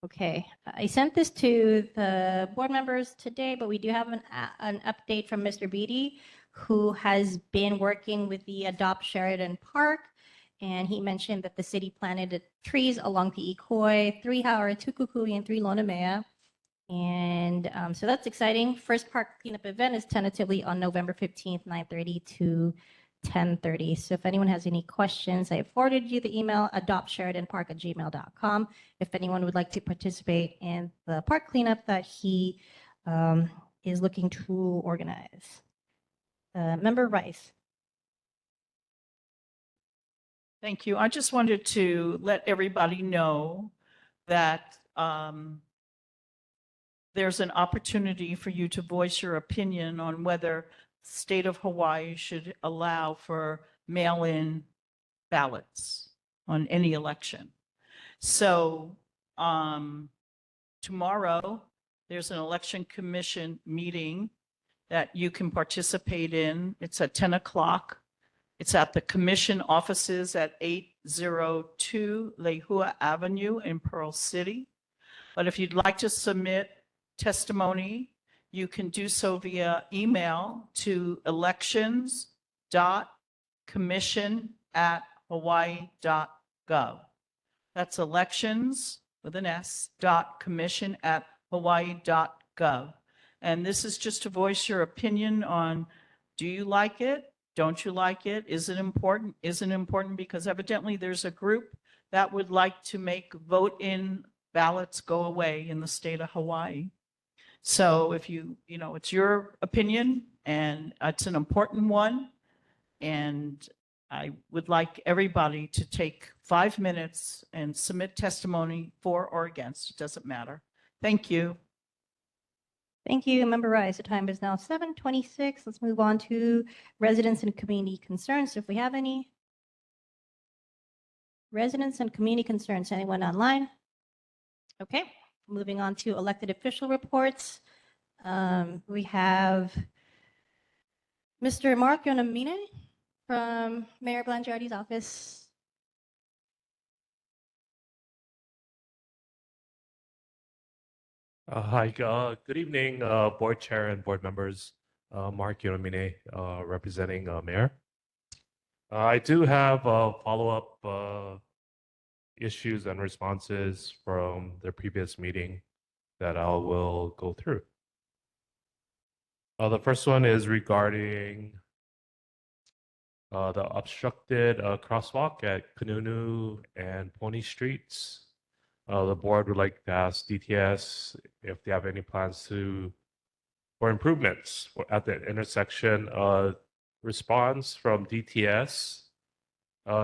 Okay, I sent this to the board members today, but we do have an update from Mr. Beatty, who has been working with the Adopt Sheridan Park. And he mentioned that the city planted trees along Pi'ikoi, 3 Howard, 2 Kukui, and 3 Lonamea. And so that's exciting. First park cleanup event is tentatively on November 15th, 9:30 to 10:30. So if anyone has any questions, I have forwarded you the email, adoptsheridanpark@gmail.com. If anyone would like to participate in the park cleanup that he is looking to organize. Member Rice. Thank you. I just wanted to let everybody know that there's an opportunity for you to voice your opinion on whether the state of Hawaii should allow for mail-in ballots on any election. So tomorrow, there's an election commission meeting that you can participate in. It's at 10 o'clock. It's at the commission offices at 802 Lehua Avenue in Pearl City. But if you'd like to submit testimony, you can do so via email to elections.commission@hawaii.gov. That's elections with an S, .commission@hawaii.gov. And this is just to voice your opinion on, do you like it? Don't you like it? Is it important? Isn't important? Because evidently there's a group that would like to make vote-in ballots go away in the state of Hawaii. So if it's your opinion and it's an important one. And I would like everybody to take 5 minutes and submit testimony for or against. It doesn't matter. Thank you. Thank you, Member Rice. The time is now 7:26. Let's move on to residents and community concerns, if we have any. Residents and community concerns, anyone online? Okay, moving on to elected official reports. We have Mr. Mark Yonamine from Mayor Blangiardi's office. Hi, good evening, board chair and board members. Mark Yonamine, representing Mayor. I do have follow-up issues and responses from the previous meeting that I will go through. The first one is regarding the obstructed crosswalk at Kanunu and Pony Streets. The board would like to ask DTS if they have any plans for improvements at the intersection. Response from DTS,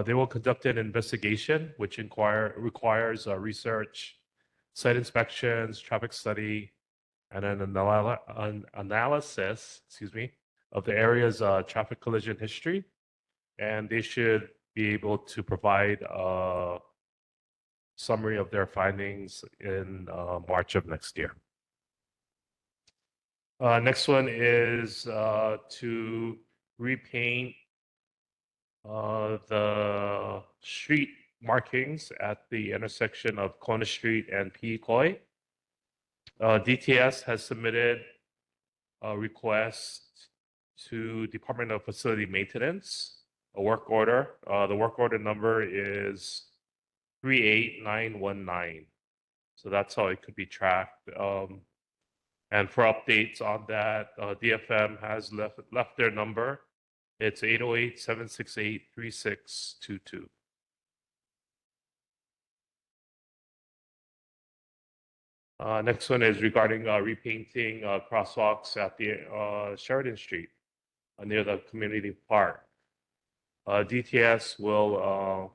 they will conduct an investigation which requires research, site inspections, traffic study, and an analysis, of the area's traffic collision history. And they should be able to provide a summary of their findings in March of next year. Next one is to repaint the street markings at the intersection of Kona Street and Piikoi. DTS has submitted a request to Department of Facility Maintenance, a work order. The work order number is 38919. So that's how it could be tracked. And for updates on that, DFM has left their number. It's 808-768-3622. Next one is regarding repainting crosswalks at the Sheridan Street near the community park. DTS will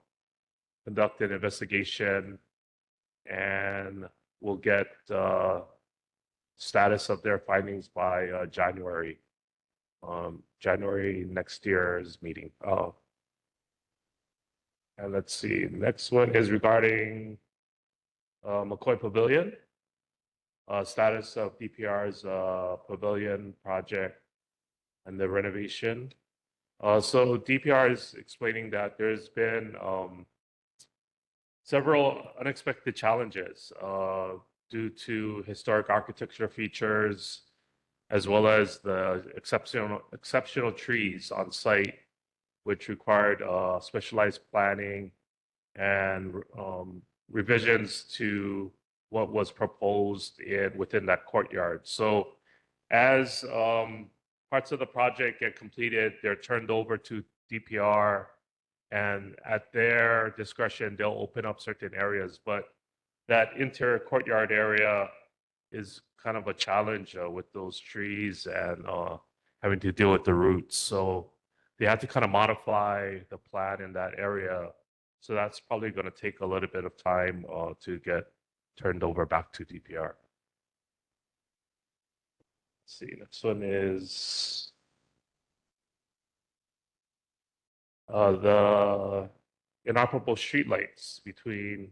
conduct an investigation and will get status of their findings by January next year's meeting. And let's see, next one is regarding McCoy Pavilion. Status of DPR's pavilion project and the renovation. So DPR is explaining that there's been several unexpected challenges due to historic architecture features, as well as the exceptional trees on site, which required specialized planning and revisions to what was proposed within that courtyard. So as parts of the project get completed, they're turned over to DPR, and at their discretion, they'll open up certain areas. But that interior courtyard area is kind of a challenge with those trees and having to deal with the roots. So they had to kind of modify the plan in that area. So that's probably going to take a little bit of time to get turned over back to DPR. Let's see, next one is the inoperable streetlights between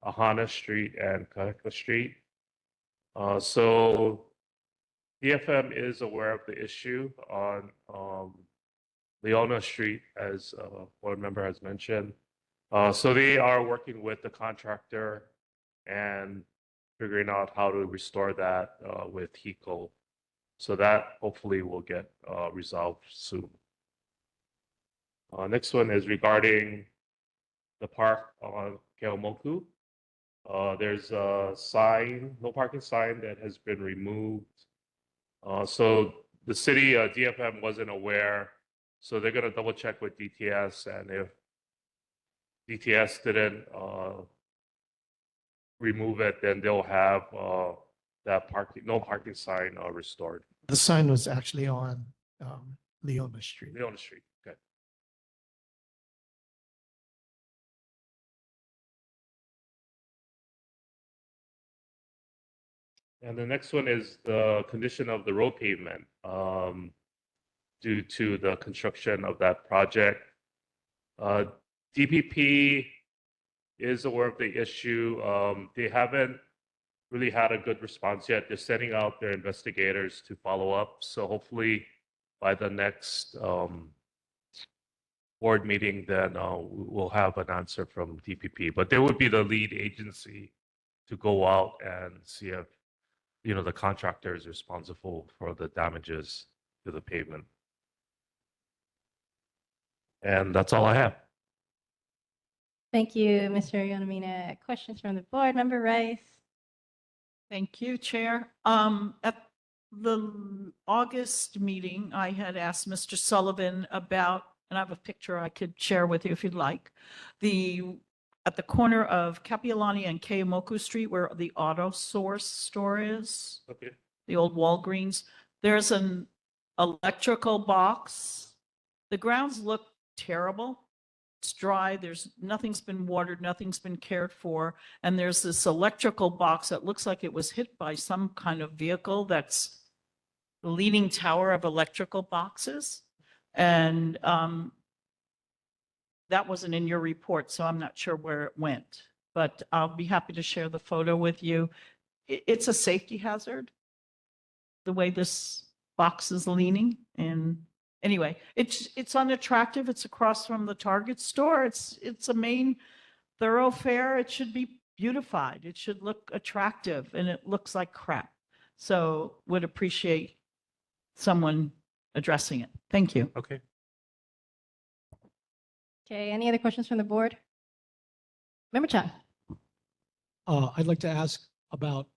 Ahana Street and Kaka'ako Street. So DFM is aware of the issue on Leona Street, as board member has mentioned. So they are working with the contractor and figuring out how to restore that with HECO. So that hopefully will get resolved soon. Next one is regarding the park on Keomoku. There's a sign, no parking sign, that has been removed. So the city, DFM wasn't aware, so they're gonna double check with DTS, and if DTS didn't remove it, then they'll have that no parking sign restored. The sign was actually on Leona Street. Leona Street, okay. And the next one is the condition of the road pavement due to the construction of that project. DPP is aware of the issue. They haven't really had a good response yet. They're sending out their investigators to follow up. So hopefully by the next board meeting, then we'll have an answer from DPP. But they would be the lead agency to go out and see if the contractor is responsible for the damages to the pavement. And that's all I have. Thank you, Mr. Yonamina. Questions from the board, Member Rice? Thank you, Chair. At the August meeting, I had asked Mr. Sullivan about, and I have a picture I could share with you if you'd like, at the corner of Kapiolani and Keomoku Street, where the Auto Source store is, Okay. the old Walgreens, there's an electrical box. The grounds look terrible. It's dry. Nothing's been watered, nothing's been cared for. And there's this electrical box that looks like it was hit by some kind of vehicle that's the leaning tower of electrical boxes. And that wasn't in your report, so I'm not sure where it went, but I'll be happy to share the photo with you. It's a safety hazard, the way this box is leaning. And anyway, it's unattractive. It's across from the Target store. It's a main thoroughfare. It should be beautified. It should look attractive, and it looks like crap. So would appreciate someone addressing it. Thank you. Okay. Okay, any other questions from the board? Member Chan? I'd like to ask about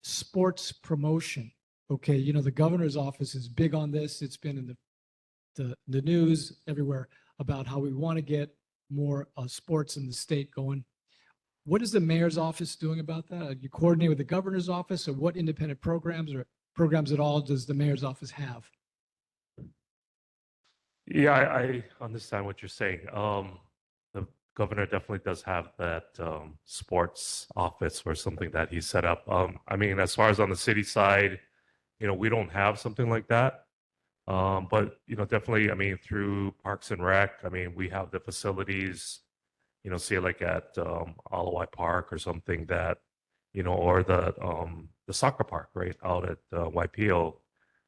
sports promotion. Okay, the governor's office is big on this. It's been in the news everywhere about how we want to get more sports in the state going. What is the mayor's office doing about that? Are you coordinating with the governor's office, or what independent programs or programs at all does the mayor's office have? Yeah, I understand what you're saying. The governor definitely does have that sports office or something that he set up. I mean, as far as on the city side, we don't have something like that. But definitely, I mean, through Parks and Rec, I mean, we have the facilities, say like at Alawai Park or something that, or the soccer park right out at YPO.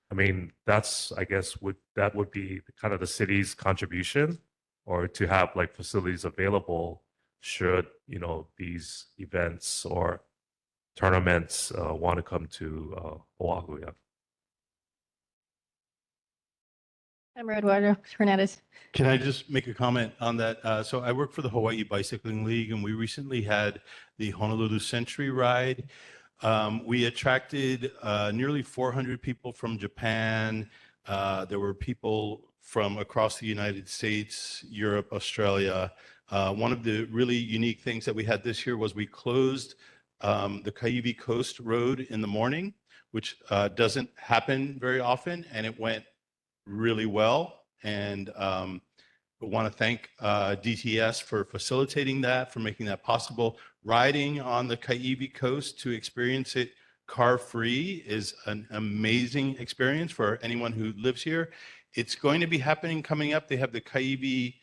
I mean, that's, I guess, that would be kind of the city's contribution, or to have like facilities available should, these events or tournaments want to come to Oahu. Yeah. Member Eduardo Hernandez. Can I just make a comment on that? So I work for the Hawaii Bicycling League, and we recently had the Honolulu Century Ride. We attracted nearly 400 people from Japan. There were people from across the United States, Europe, Australia. One of the really unique things that we had this year was we closed the Kaiwi Coast Road in the morning, which doesn't happen very often, and it went really well. And we want to thank DTS for facilitating that, for making that possible. Riding on the Kaiwi Coast to experience it car-free is an amazing experience for anyone who lives here. It's going to be happening coming up. They have the Kaiwi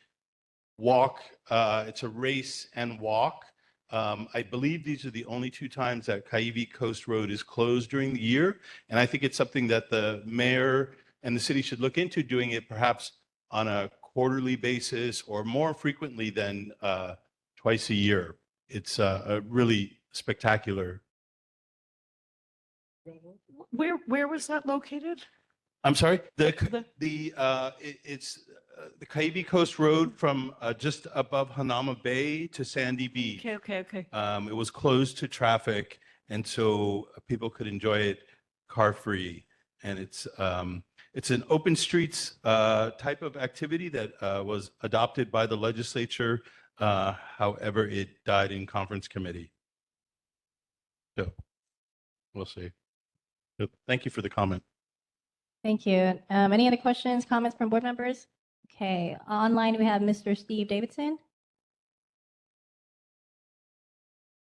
walk. It's a race and walk. I believe these are the only two times that Kaiwi Coast Road is closed during the year. And I think it's something that the mayor and the city should look into, doing it perhaps on a quarterly basis or more frequently than twice a year. It's a really spectacular. Where was that located? I'm sorry, The- it's the Kaiwi Coast Road from just above Hanama Bay to Sandy Beach. Okay. It was closed to traffic, and so people could enjoy it car-free. And it's an open streets type of activity that was adopted by the legislature. However, it died in conference committee. So we'll see. So, thank you for the comment. Thank you. Any other questions, comments from board members? Okay, online we have Mr. Steve Davidson.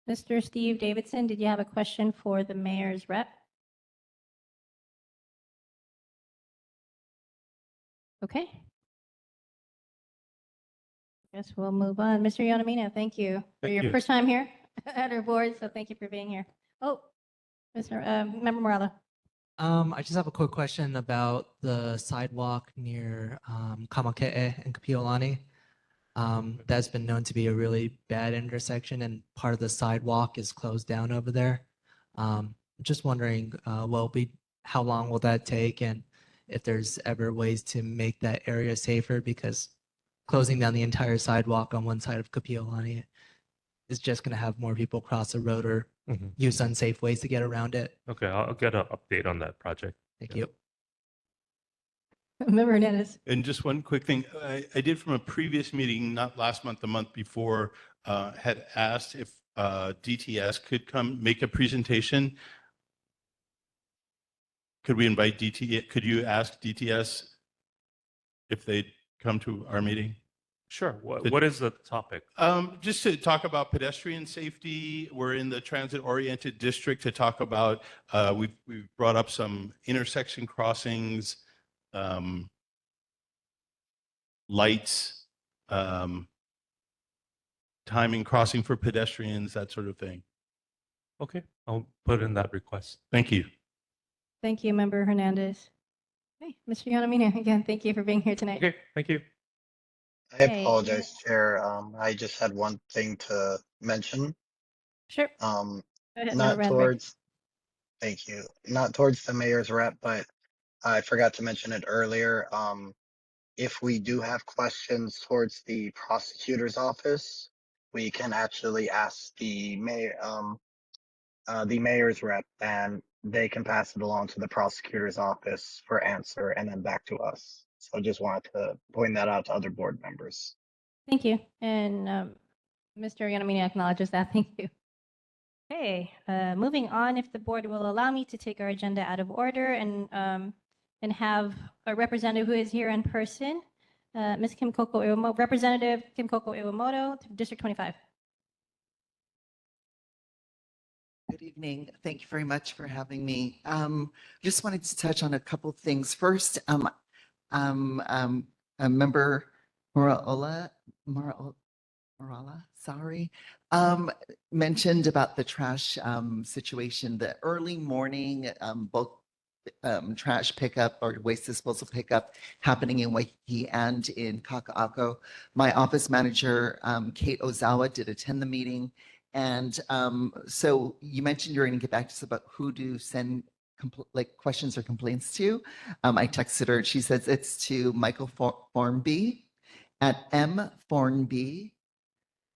Mr. Steve Davidson, did you have a question for the mayor's rep? Okay. Guess we'll move on. Mr. Yonamina, thank you for Thank your you. first time here at our board, so thank you for being here. Oh, Mr. Member Morella. I just have a quick question about the sidewalk near Kamake'e and Kapiolani. That's been known to be a really bad intersection, and part of the sidewalk is closed down over there. Just wondering, how long will that take, and if there's ever ways to make that area safer, because closing down the entire sidewalk on one side of Kapiolani is just going to have more people cross the road or use unsafe ways to get around it. Okay, I'll get an update on that project. Thank you. Member Hernandez. And just one quick thing, I did from a previous meeting, not last month, the month before, had asked if DTS could come make a presentation. Could we invite DTS? Could you ask DTS if they'd come to our meeting? Sure. What is the topic? Just to talk about pedestrian safety. We're in the transit-oriented district to talk about, we've brought up some intersection crossings, lights, timing crossing for pedestrians, that sort of thing. Okay, I'll put in that request. Thank you. Thank you, Member Hernandez. Hey, Mr. Yonamina, again, thank you for being here tonight. Okay, thank you. I Hey. apologize, Chair. I just had one thing to mention. Sure. Um, Go ahead, not Member Radberg. towards, thank you, not towards the mayor's rep, but I forgot to mention it earlier. If we do have questions towards the prosecutor's office, we can actually ask the mayor's rep, and they can pass it along to the prosecutor's office for answer and then back to us. So I just wanted to point that out to other board members. Thank you. And Mr. Yonamina acknowledges that. Thank you. Okay, moving on, if the board will allow me to take our agenda out of order and have a representative who is here in person, Ms. Kim Coco Iwamoto, Representative Kim Coco Iwamoto, District 25. Good evening. Thank you very much for having me. Just wanted to touch on a couple things. First, Member Morala, sorry, mentioned about the trash situation, the early morning bulk trash pickup or waste disposal pickup happening in Waikiki and in Kaka'ako. My office manager, Kate Ozawa, did attend the meeting. And so you mentioned you're going to get back to us about who to send questions or complaints to. I texted her. She says it's to Michael Formby at mfornby,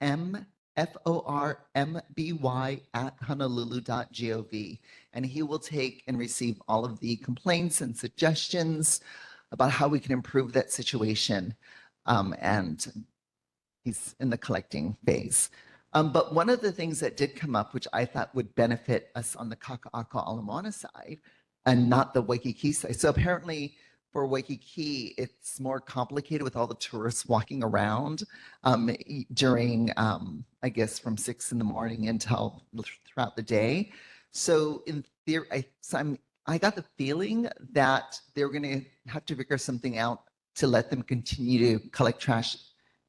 MFORMBY@honolulu.gov. And he will take and receive all of the complaints and suggestions about how we can improve that situation. And he's in the collecting phase. But one of the things that did come up, which I thought would benefit us on the Kaka'ako Ala Moana side and not the Waikiki side. So apparently for Waikiki, it's more complicated with all the tourists walking around during, I guess, from 6 in the morning until throughout the day. So in theory, I got the feeling that they're going to have to figure something out to let them continue to collect trash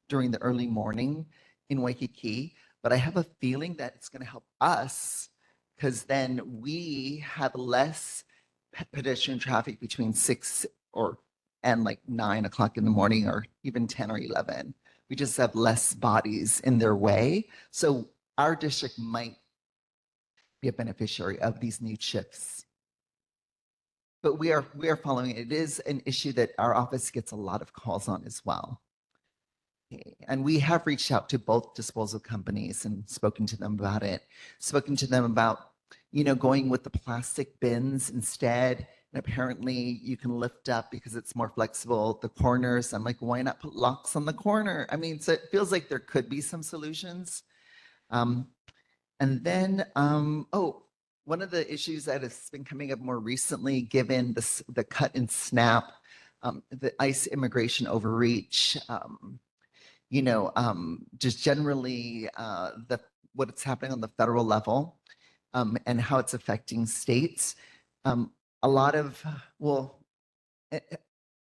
during the early morning in Waikiki, but I have a feeling that it's going to help us because then we have less pedestrian traffic between 6 and like 9 o'clock in the morning, or even 10 or 11. We just have less bodies in their way. So our district might be a beneficiary of these new shifts. But we are following it. It is an issue that our office gets a lot of calls on as well. And we have reached out to both disposal companies and spoken to them about it, spoken to them about, going with the plastic bins instead. And apparently you can lift up because it's more flexible, the corners. I'm like, why not put locks on the corner? I mean, so it feels like there could be some solutions. And then, one of the issues that has been coming up more recently, given the cut and snap, the ICE immigration overreach, just generally what's happening on the federal level, and how it's affecting states. A lot of,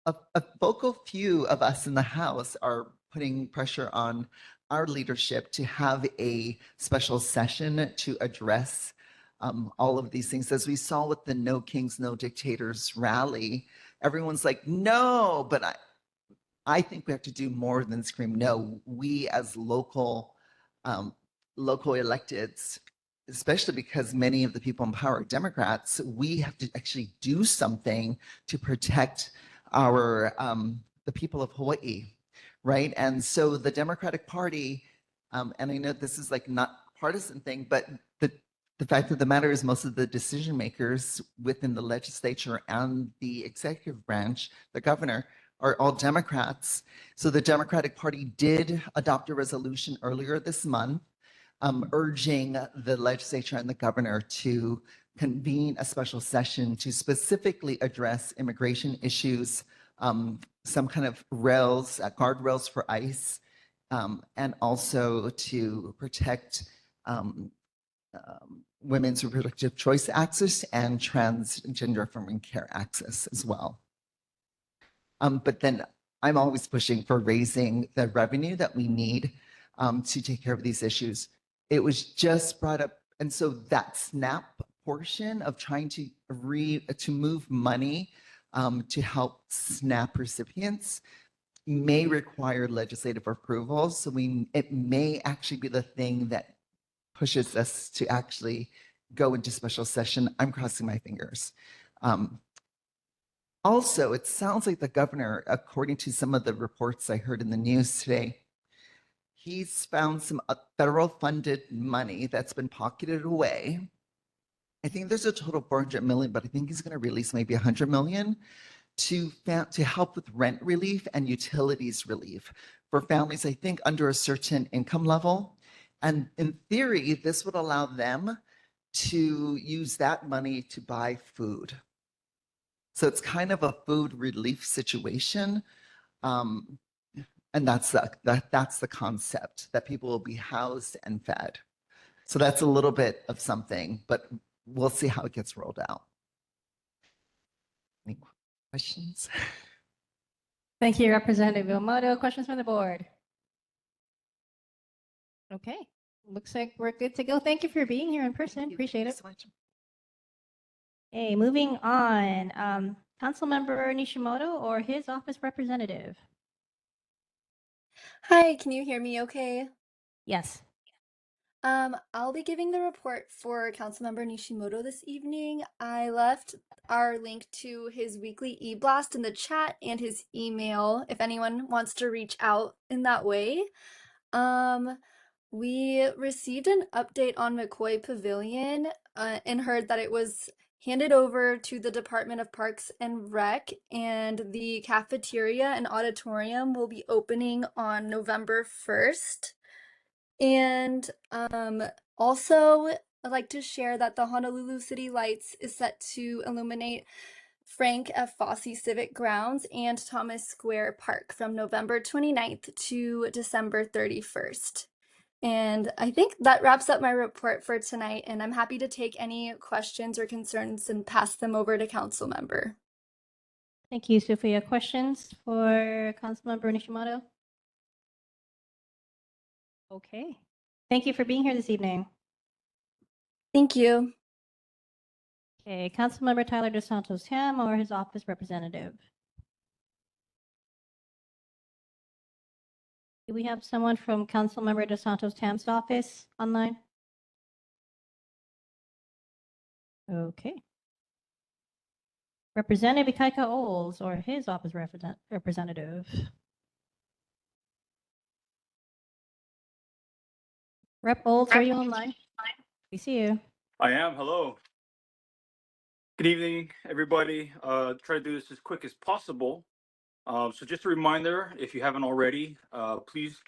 a vocal few of us in the House are putting pressure on our leadership to have a special session to address all of these things. As we saw with the No Kings, No Dictators rally, everyone's like, no, but I think we have to do more than scream no. We as local electeds, especially because many of the people in power are Democrats, we have to actually do something to protect our the people of Hawaii, right? And so the Democratic Party, and I know this is like not partisan thing, but the fact of the matter is most of the decision makers within the legislature and the executive branch, the governor, are all Democrats. So the Democratic Party did adopt a resolution earlier this month urging the legislature and the governor to convene a special session to specifically address immigration issues, some kind of rails, guardrails for ICE, and also to protect women's reproductive choice access and transgender affirming care access as well. But then I'm always pushing for raising the revenue that we need to take care of these issues. It was just brought up, and so that SNAP portion of trying to move money to help SNAP recipients may require legislative approval. So it may actually be the thing that pushes us to actually go into special session. I'm crossing my fingers. Also, it sounds like the governor, according to some of the reports I heard in the news today, he's found some federal funded money that's been pocketed away. I think there's a total of 400 million, but I think he's going to release maybe 100 million to help with rent relief and utilities relief for families, I think, under a certain income level. And in theory, this would allow them to use that money to buy food. So it's kind of a food relief situation. And that's the concept, that people will be housed and fed. So that's a little bit of something, but we'll see how it gets rolled out. Any questions? Thank you, Representative Yamamoto. Questions from the board? Okay, looks like we're good to go. Thank you for being here in person. Appreciate it. So much. Hey, moving on. Councilmember Nishimoto or his office representative? Hi, can you hear me okay? Yes. I'll be giving the report for Councilmember Nishimoto this evening. I left our link to his weekly e-blast in the chat and his email if anyone wants to reach out in that way. We received an update on McCoy Pavilion and heard that it was handed over to the Department of Parks and Rec, and the cafeteria and auditorium will be opening on November 1st. And also, I'd like to share that the Honolulu City Lights is set to illuminate Frank F. Fosse Civic Grounds and Thomas Square Park from November 29th to December 31st. And I think that wraps up my report for tonight, and I'm happy to take any questions or concerns and pass them over to council member. Thank you, Sophia. Questions for Councilmember Nishimoto? Okay. Thank you for being here this evening. Thank you. Okay, Councilmember Tyler DeSantos Tam or his office representative. Do we have someone from Councilmember DeSantos Tam's office online? Okay. Representative Kaka'ako or his office representative. Rep Olds, are you online? We see you. I am. Hello. Good evening, everybody. Try to do this as quick as possible. So just a reminder, if you haven't already, please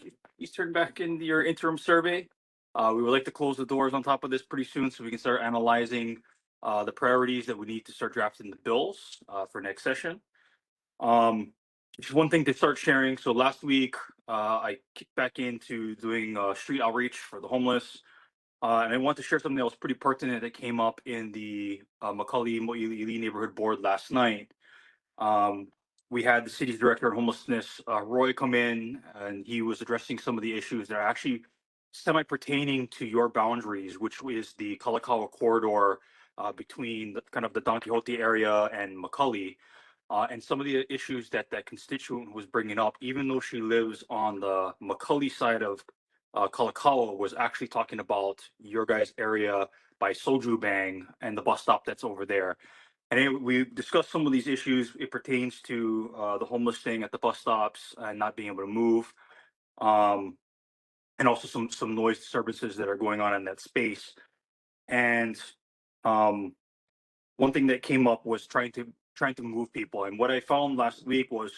turn back in your interim survey. We would like to close the doors on top of this pretty soon so we can start analyzing the priorities that we need to start drafting the bills for next session. Just one thing to start sharing. So last week, I kicked back into doing street outreach for the homeless. And I want to share something that was pretty pertinent that came up in the Macaulay Mo'iliili neighborhood board last night. We had the city's director of homelessness, Roy, come in, and he was addressing some of the issues that are actually semi-pertaining to your boundaries, which is the Kaka'ako corridor between kind of the Don Quixote area and Macaulay. And some of the issues that that constituent was bringing up, even though she lives on the Macaulay side of Kaka'ako, was actually talking about your guys' area by Soju Bang and the bus stop that's over there. And we discussed some of these issues. It pertains to the homeless staying at the bus stops and not being able to move, and also some noise disturbances that are going on in that space. And one thing that came up was trying to move people. And what I found last week was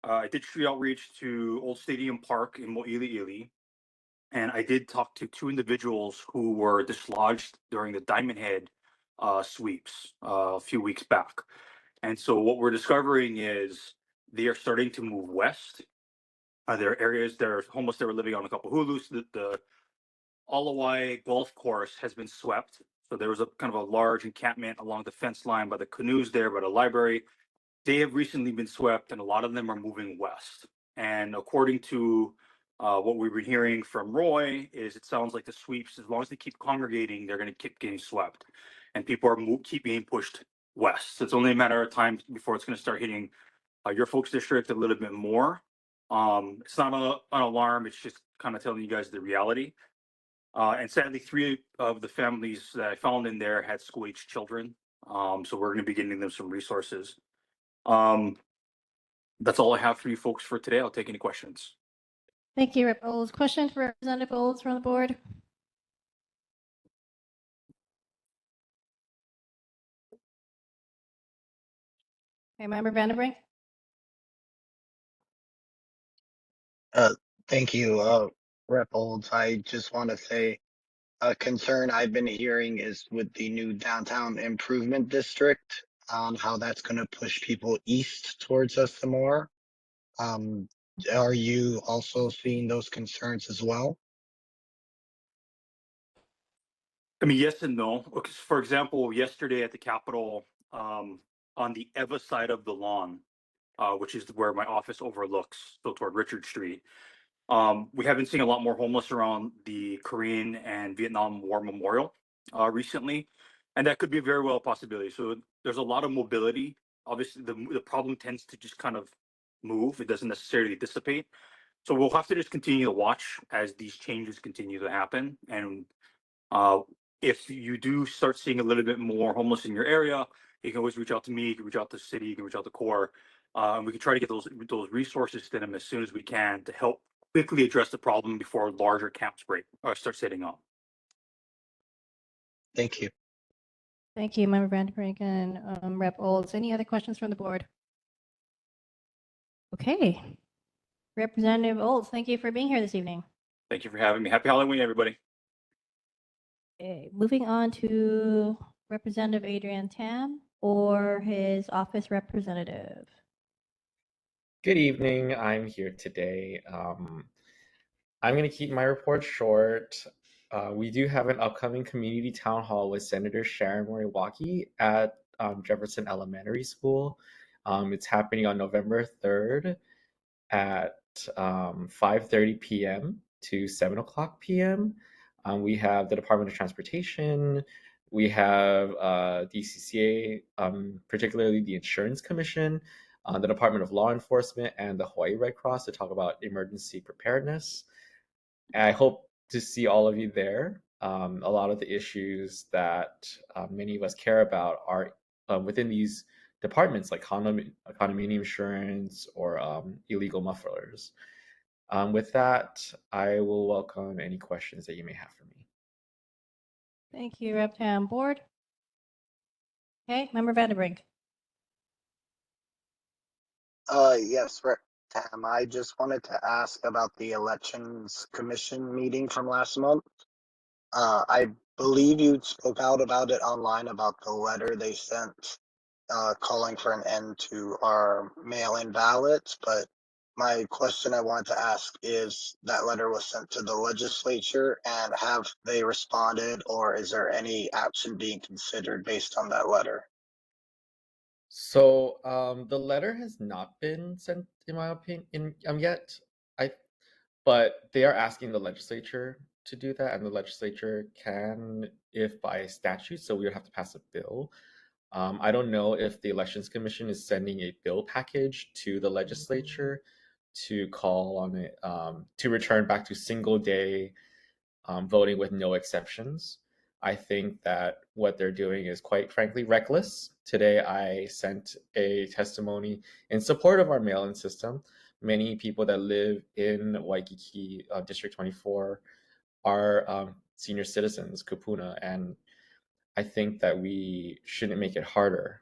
I did street outreach to Old Stadium Park in Mo'iliili, and I did talk to two individuals who were dislodged during the Diamond Head sweeps a few weeks back. And so what we're discovering is they are starting to move west. There are areas that are homeless that were living on a couple hulus. The Alawai golf course has been swept. So there was a kind of a large encampment along the fence line by the canoes there, by the library. They have recently been swept, and a lot of them are moving west. And according to what we've been hearing from Roy, is it sounds like the sweeps, as long as they keep congregating, they're going to keep getting swept, and people are keep being pushed west. So it's only a matter of time before it's going to start hitting your folks' district a little bit more. It's not an alarm; it's just kind of telling you guys the reality. And sadly, three of the families that I found in there had school-age children. So we're going to be getting them some resources. That's all I have for you folks for today. I'll take any questions. Thank you, Rep Olds. Questions for Representative Olds from the board? Okay, Member Vanderbrink. Thank you, Rep Olds. I just want to say a concern I've been hearing is with the new downtown improvement district on how that's going to push people east towards us some more. Are you also seeing those concerns as well? I mean, yes and no. Because, for example, yesterday at the Capitol, on the Eva side of the lawn, which is where my office overlooks, so toward Richard Street, we have been seeing a lot more homeless around the Korean and Vietnam War Memorial recently, and that could be very well a possibility. So there's a lot of mobility. Obviously, the problem tends to just kind of move. It doesn't necessarily dissipate. So we'll have to just continue to watch as these changes continue to happen. And if you do start seeing a little bit more homeless in your area, you can always reach out to me. You can reach out to the city. You can reach out to CORE. And we can try to get those resources to them as soon as we can to help quickly address the problem before larger camps start setting up. Thank you. Thank you, Member Vanderbrink and Rep Olds. Any other questions from the board? Okay. Representative Olds, thank you for being here this evening. Thank you for having me. Happy Halloween, everybody. Okay, moving on to Representative Adrian Tam or his office representative. Good evening. I'm here today. I'm going to keep my report short. We do have an upcoming community town hall with Senator Sharon Moriwaki at Jefferson Elementary School. It's happening on November 3rd at 5:30 p.m. to 7 o'clock p.m. We have the Department of Transportation, we have DCCA, particularly the Insurance Commission, the Department of Law Enforcement, and the Hawaii Red Cross to talk about emergency preparedness. And I hope to see all of you there. A lot of the issues that many of us care about are within these departments, like condominium insurance or illegal mufflers. With that, I will welcome any questions that you may have for me. Thank you, Rep. Tam. Board? Okay, Member Vanderbrink. Yes, Rep. Tam, I just wanted to ask about the Elections Commission meeting from last month. I believe you spoke out about it online about the letter they sent calling for an end to our mail-in ballots, but my question I wanted to ask is that letter was sent to the legislature, and have they responded, or is there any action being considered based on that letter? So the letter has not been sent, in my opinion, yet. But they are asking the legislature to do that, and the legislature can, if by statute, so we would have to pass a bill. I don't know if the Elections Commission is sending a bill package to the legislature to call on it to return back to single day voting with no exceptions. I think that what they're doing is quite frankly reckless. Today, I sent a testimony in support of our mail-in system. Many people that live in Waikiki District 24 are senior citizens, kupuna, and I think that we shouldn't make it harder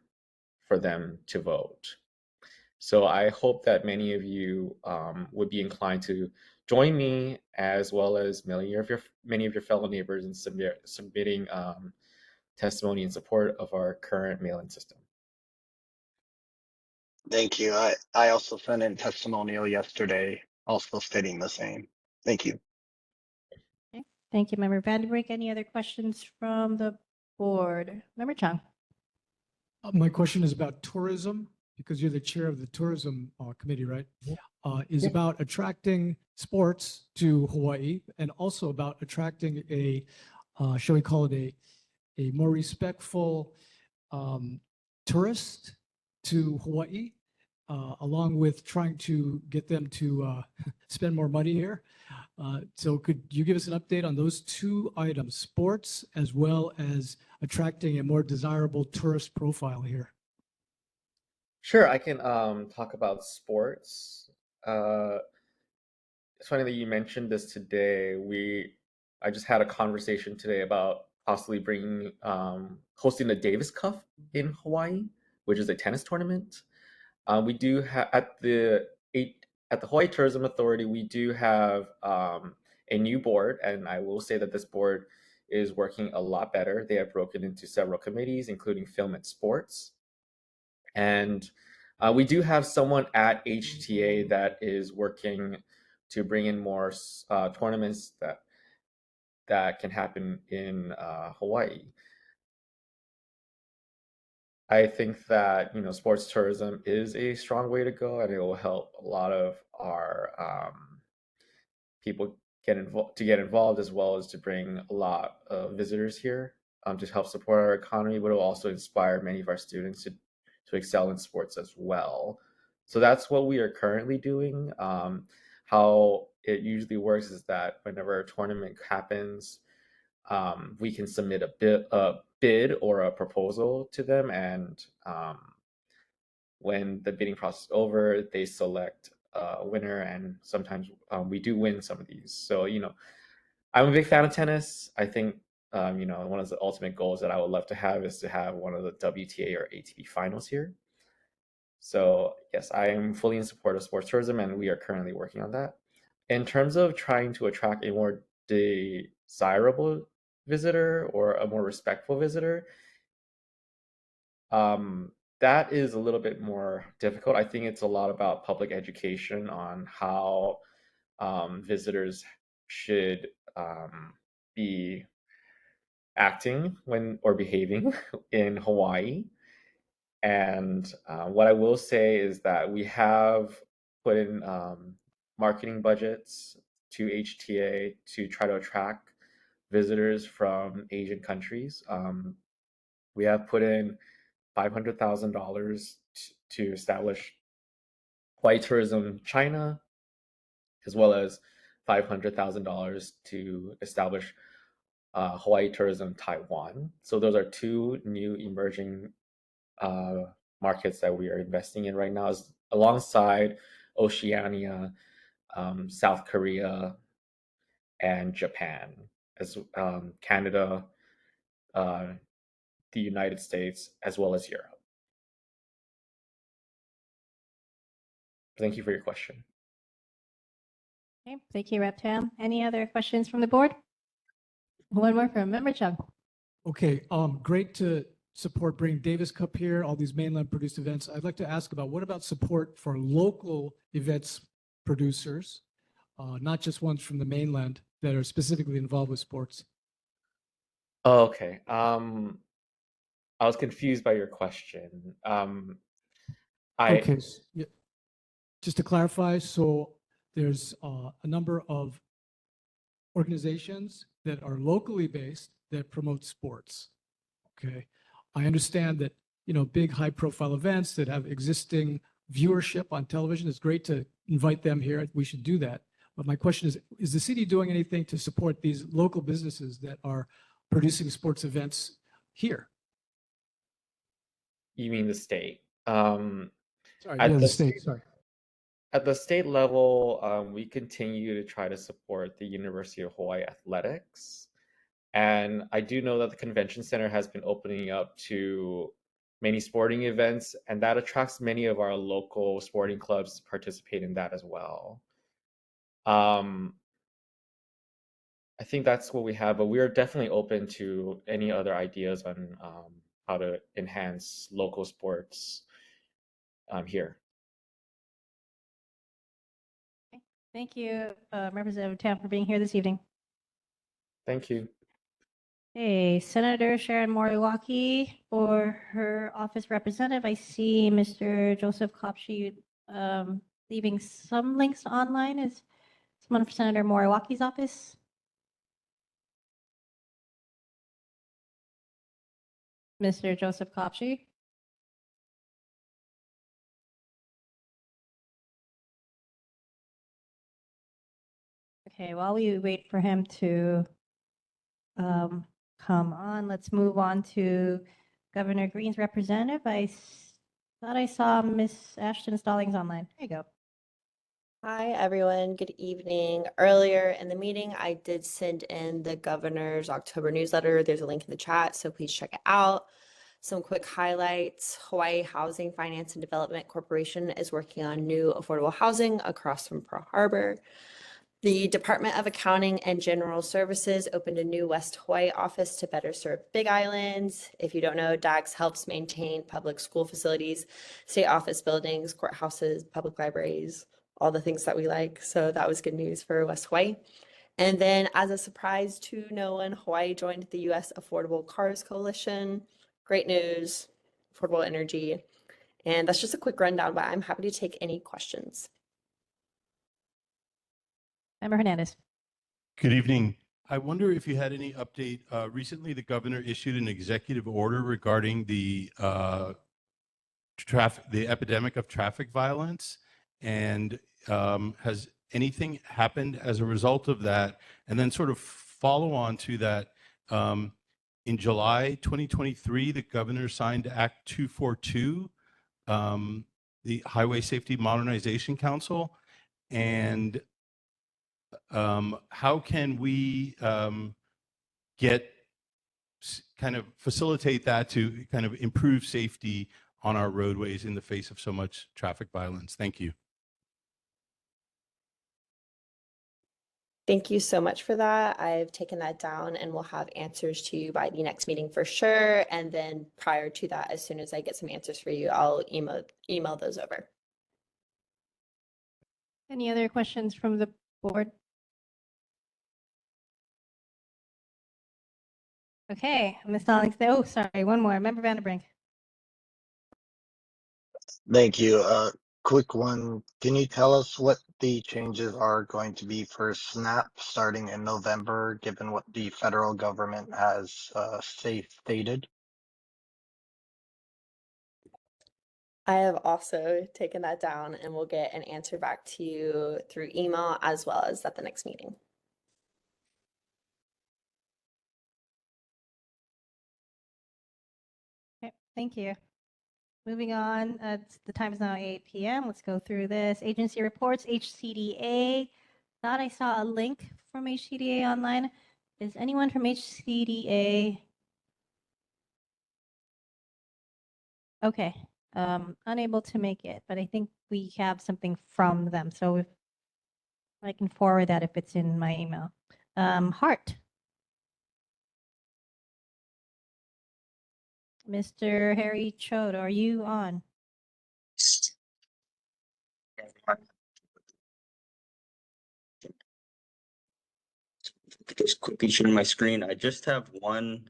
for them to vote. So I hope that many of you would be inclined to join me, as well as many of your fellow neighbors, in submitting testimony in support of our current mail-in system. Thank you. I also sent in testimonial yesterday, also stating the same. Thank you. Okay. Thank you, Member Vanderbrink. Any other questions from the board? Member Chung. My question is about tourism, because you're the chair of the tourism committee, right? Is about attracting sports to Hawaii, and also about attracting a, shall we call it a more respectful tourist to Hawaii, along with trying to get them to spend more money here. So could you give us an update on those two items, sports as well as attracting a more desirable tourist profile here? Sure, I can talk about sports. It's funny that you mentioned this today. I just had a conversation today about possibly bringing hosting the Davis Cup in Hawaii, which is a tennis tournament. We do have at the Hawaii Tourism Authority, we do have a new board, and I will say that this board is working a lot better. They have broken into several committees, including film and sports. And we do have someone at HTA that is working to bring in more tournaments that can happen in Hawaii. I think that sports tourism is a strong way to go, and it will help a lot of our people get involved, as well as to bring a lot of visitors here to help support our economy, but it will also inspire many of our students to excel in sports as well. So that's what we are currently doing. How it usually works is that whenever a tournament happens, we can submit a bid or a proposal to them, and when the bidding process is over, they select a winner, and sometimes we do win some of these. So I'm a big fan of tennis. I think one of the ultimate goals that I would love to have is to have one of the WTA or ATP finals here. So yes, I am fully in support of sports tourism, and we are currently working on that. In terms of trying to attract a more desirable visitor or a more respectful visitor, that is a little bit more difficult. I think it's a lot about public education on how visitors should be acting or behaving in Hawaii. And what I will say is that we have put in marketing budgets to HTA to try to attract visitors from Asian countries. We have put in $500,000 to establish Hawaii Tourism China, as well as $500,000 to establish Hawaii Tourism Taiwan. So those are two new emerging markets that we are investing in right now, alongside Oceania, South Korea, and Japan, as Canada, the United States, as well as Europe. Thank you for your question. Okay, thank you, Rep. Tam. Any other questions from the board? One more from Member Chung. Okay, great to support Bring Davis Cup here, all these mainland produced events. I'd like to ask about what about support for local events producers, not just ones from the mainland that are specifically involved with sports? Oh, okay. I was confused by your question. Okay, yeah. Just to clarify, so there's a number of organizations that are locally based that promote sports. Okay, I understand that, you know, big high profile events that have existing viewership on television, is great to invite them here. We should do that. But my question is the city doing anything to support these local businesses that are producing sports events here? You mean the state? Sorry, At yeah, the the state, sorry. At the state level, we continue to try to support the University of Hawaii athletics. And I do know that the convention center has been opening up to many sporting events, and that attracts many of our local sporting clubs to participate in that as well. I think that's what we have, but we are definitely open to any other ideas on how to enhance local sports here. Thank you, Representative Tam, for being here this evening. Thank you. Hey, Senator Sharon Moriwaki, or her office representative. I see Mr. Joseph Kopshi leaving some links online. Is someone from Senator Moriwaki's office? Mr. Joseph Kopshi? Okay, while we wait for him to come on, let's move on to Governor Green's representative. I thought I saw Miss Ashton Stallings online. There you go. Hi, everyone. Good evening. Earlier in the meeting, I did send in the governor's October newsletter. There's a link in the chat, so please check it out. Some quick highlights. Hawaii Housing Finance and Development Corporation is working on new affordable housing across from Pearl Harbor. The Department of Accounting and General Services opened a new West Hawaii office to better serve Big Islands. If you don't know, DAGS helps maintain public school facilities, state office buildings, courthouses, public libraries, all the things that we like. So that was good news for West Hawaii. And then as a surprise to no one, Hawaii joined the U.S. Affordable Cars Coalition. Great news, affordable energy. And that's just a quick rundown, but I'm happy to take any questions. Member Hernandez. Good evening. I wonder if you had any update. Recently, the governor issued an executive order regarding the epidemic of traffic violence. And has anything happened as a result of that? And then sort of follow on to that, in July 2023, the governor signed Act 242, the Highway Safety Modernization Council. And how can we kind of facilitate that to kind of improve safety on our roadways in the face of so much traffic violence? Thank you. Thank you so much for that. I've taken that down and we'll have answers to you by the next meeting for sure. And then prior to that, as soon as I get some answers for you, I'll email those over. Any other questions from the board? Okay, Ms. Stallings. Oh, sorry, one more. Member Vanderbrink. Thank you. quick one. Can you tell us what the changes are going to be for SNAP starting in November, given what the federal government has stated? I have also taken that down and we'll get an answer back to you through email as well as at the next meeting. Okay, thank you. Moving on, the time is now 8 p.m. Let's go through this. Agency reports, HCDA. Thought I saw a link from HCDA online. Is anyone from HCDA? Okay, unable to make it, but I think we have something from them. So if I can forward that if it's in my email. Hart. Mr. Harry Chode, are you on? Just quickly sharing my screen. I just have one.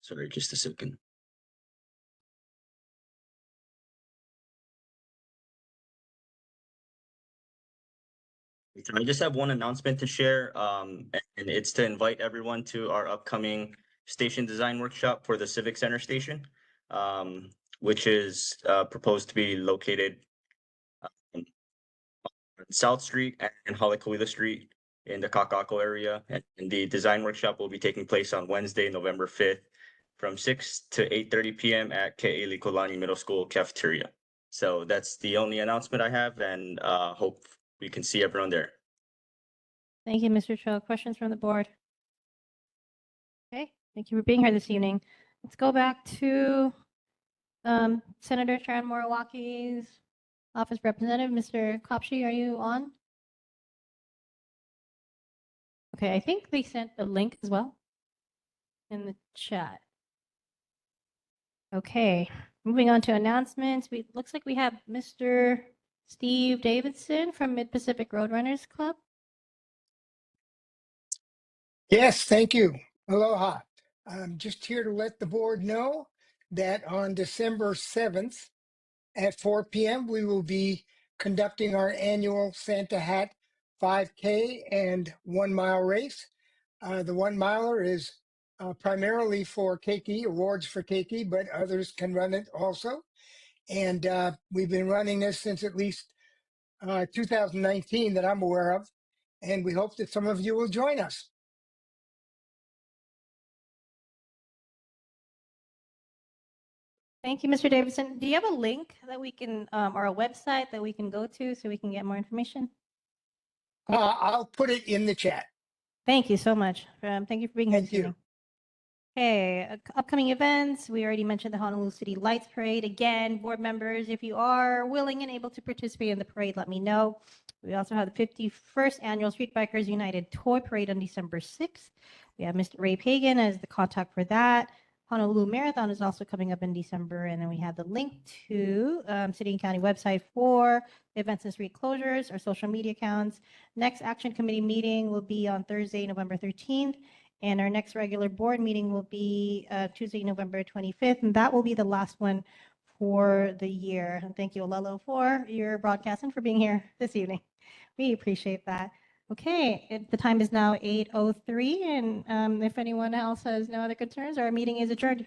Sorry, just a second. I just have one announcement to share, and it's to invite everyone to our upcoming station design workshop for the Civic Center station, which is proposed to be located on South Street and Halikuila Street in the Kaka'ako area. And the design workshop will be taking place on Wednesday, November 5th from 6 to 8:30 p.m. at Ke'elikolani Middle School cafeteria. So that's the only announcement I have, and hope we can see everyone there. Thank you, Mr. Cho. Questions from the board? Okay, thank you for being here this evening. Let's go back to Senator Sharon Moriwaki's office representative, Mr. Kopshi. Are you on? Okay, I think they sent a link as well in the chat. Okay, moving on to announcements. Looks like we have Mr. Steve Davidson from Mid-Pacific Roadrunners Club. Yes, thank you. Aloha. I'm just here to let the board know that on December 7th at 4 p.m., we will be conducting our annual Santa Hat 5K and 1 mile race. The 1 miler is primarily for Keiki, awards for Keiki, but others can run it also. And we've been running this since at least 2019 that I'm aware of. And we hope that some of you will join us. Thank you, Mr. Davidson. Do you have a link that we can, or a website that we can go to so we can get more information? I'll put it in the chat. Thank you so much. Thank you for being here Thank this evening. Okay, upcoming events. We already mentioned the Honolulu City Lights Parade. Again, board members, if you are willing and able to participate in the parade, let me know. We also have the 51st Annual Street Bikers United Toy Parade on December 6th. We have Mr. Ray Pagan as the contact for that. Honolulu Marathon is also coming up in December. And then we have the link to City and County website for events and street closures, our social media accounts. Next Action Committee meeting will be on Thursday, November 13th. And our next regular board meeting will be Tuesday, November 25th. And that will be the last one for the year. And thank you, Olelo, for your broadcast and for being here this evening. We appreciate that. Okay, the time is now 8:03, and if anyone else has no other concerns, our meeting is adjourned.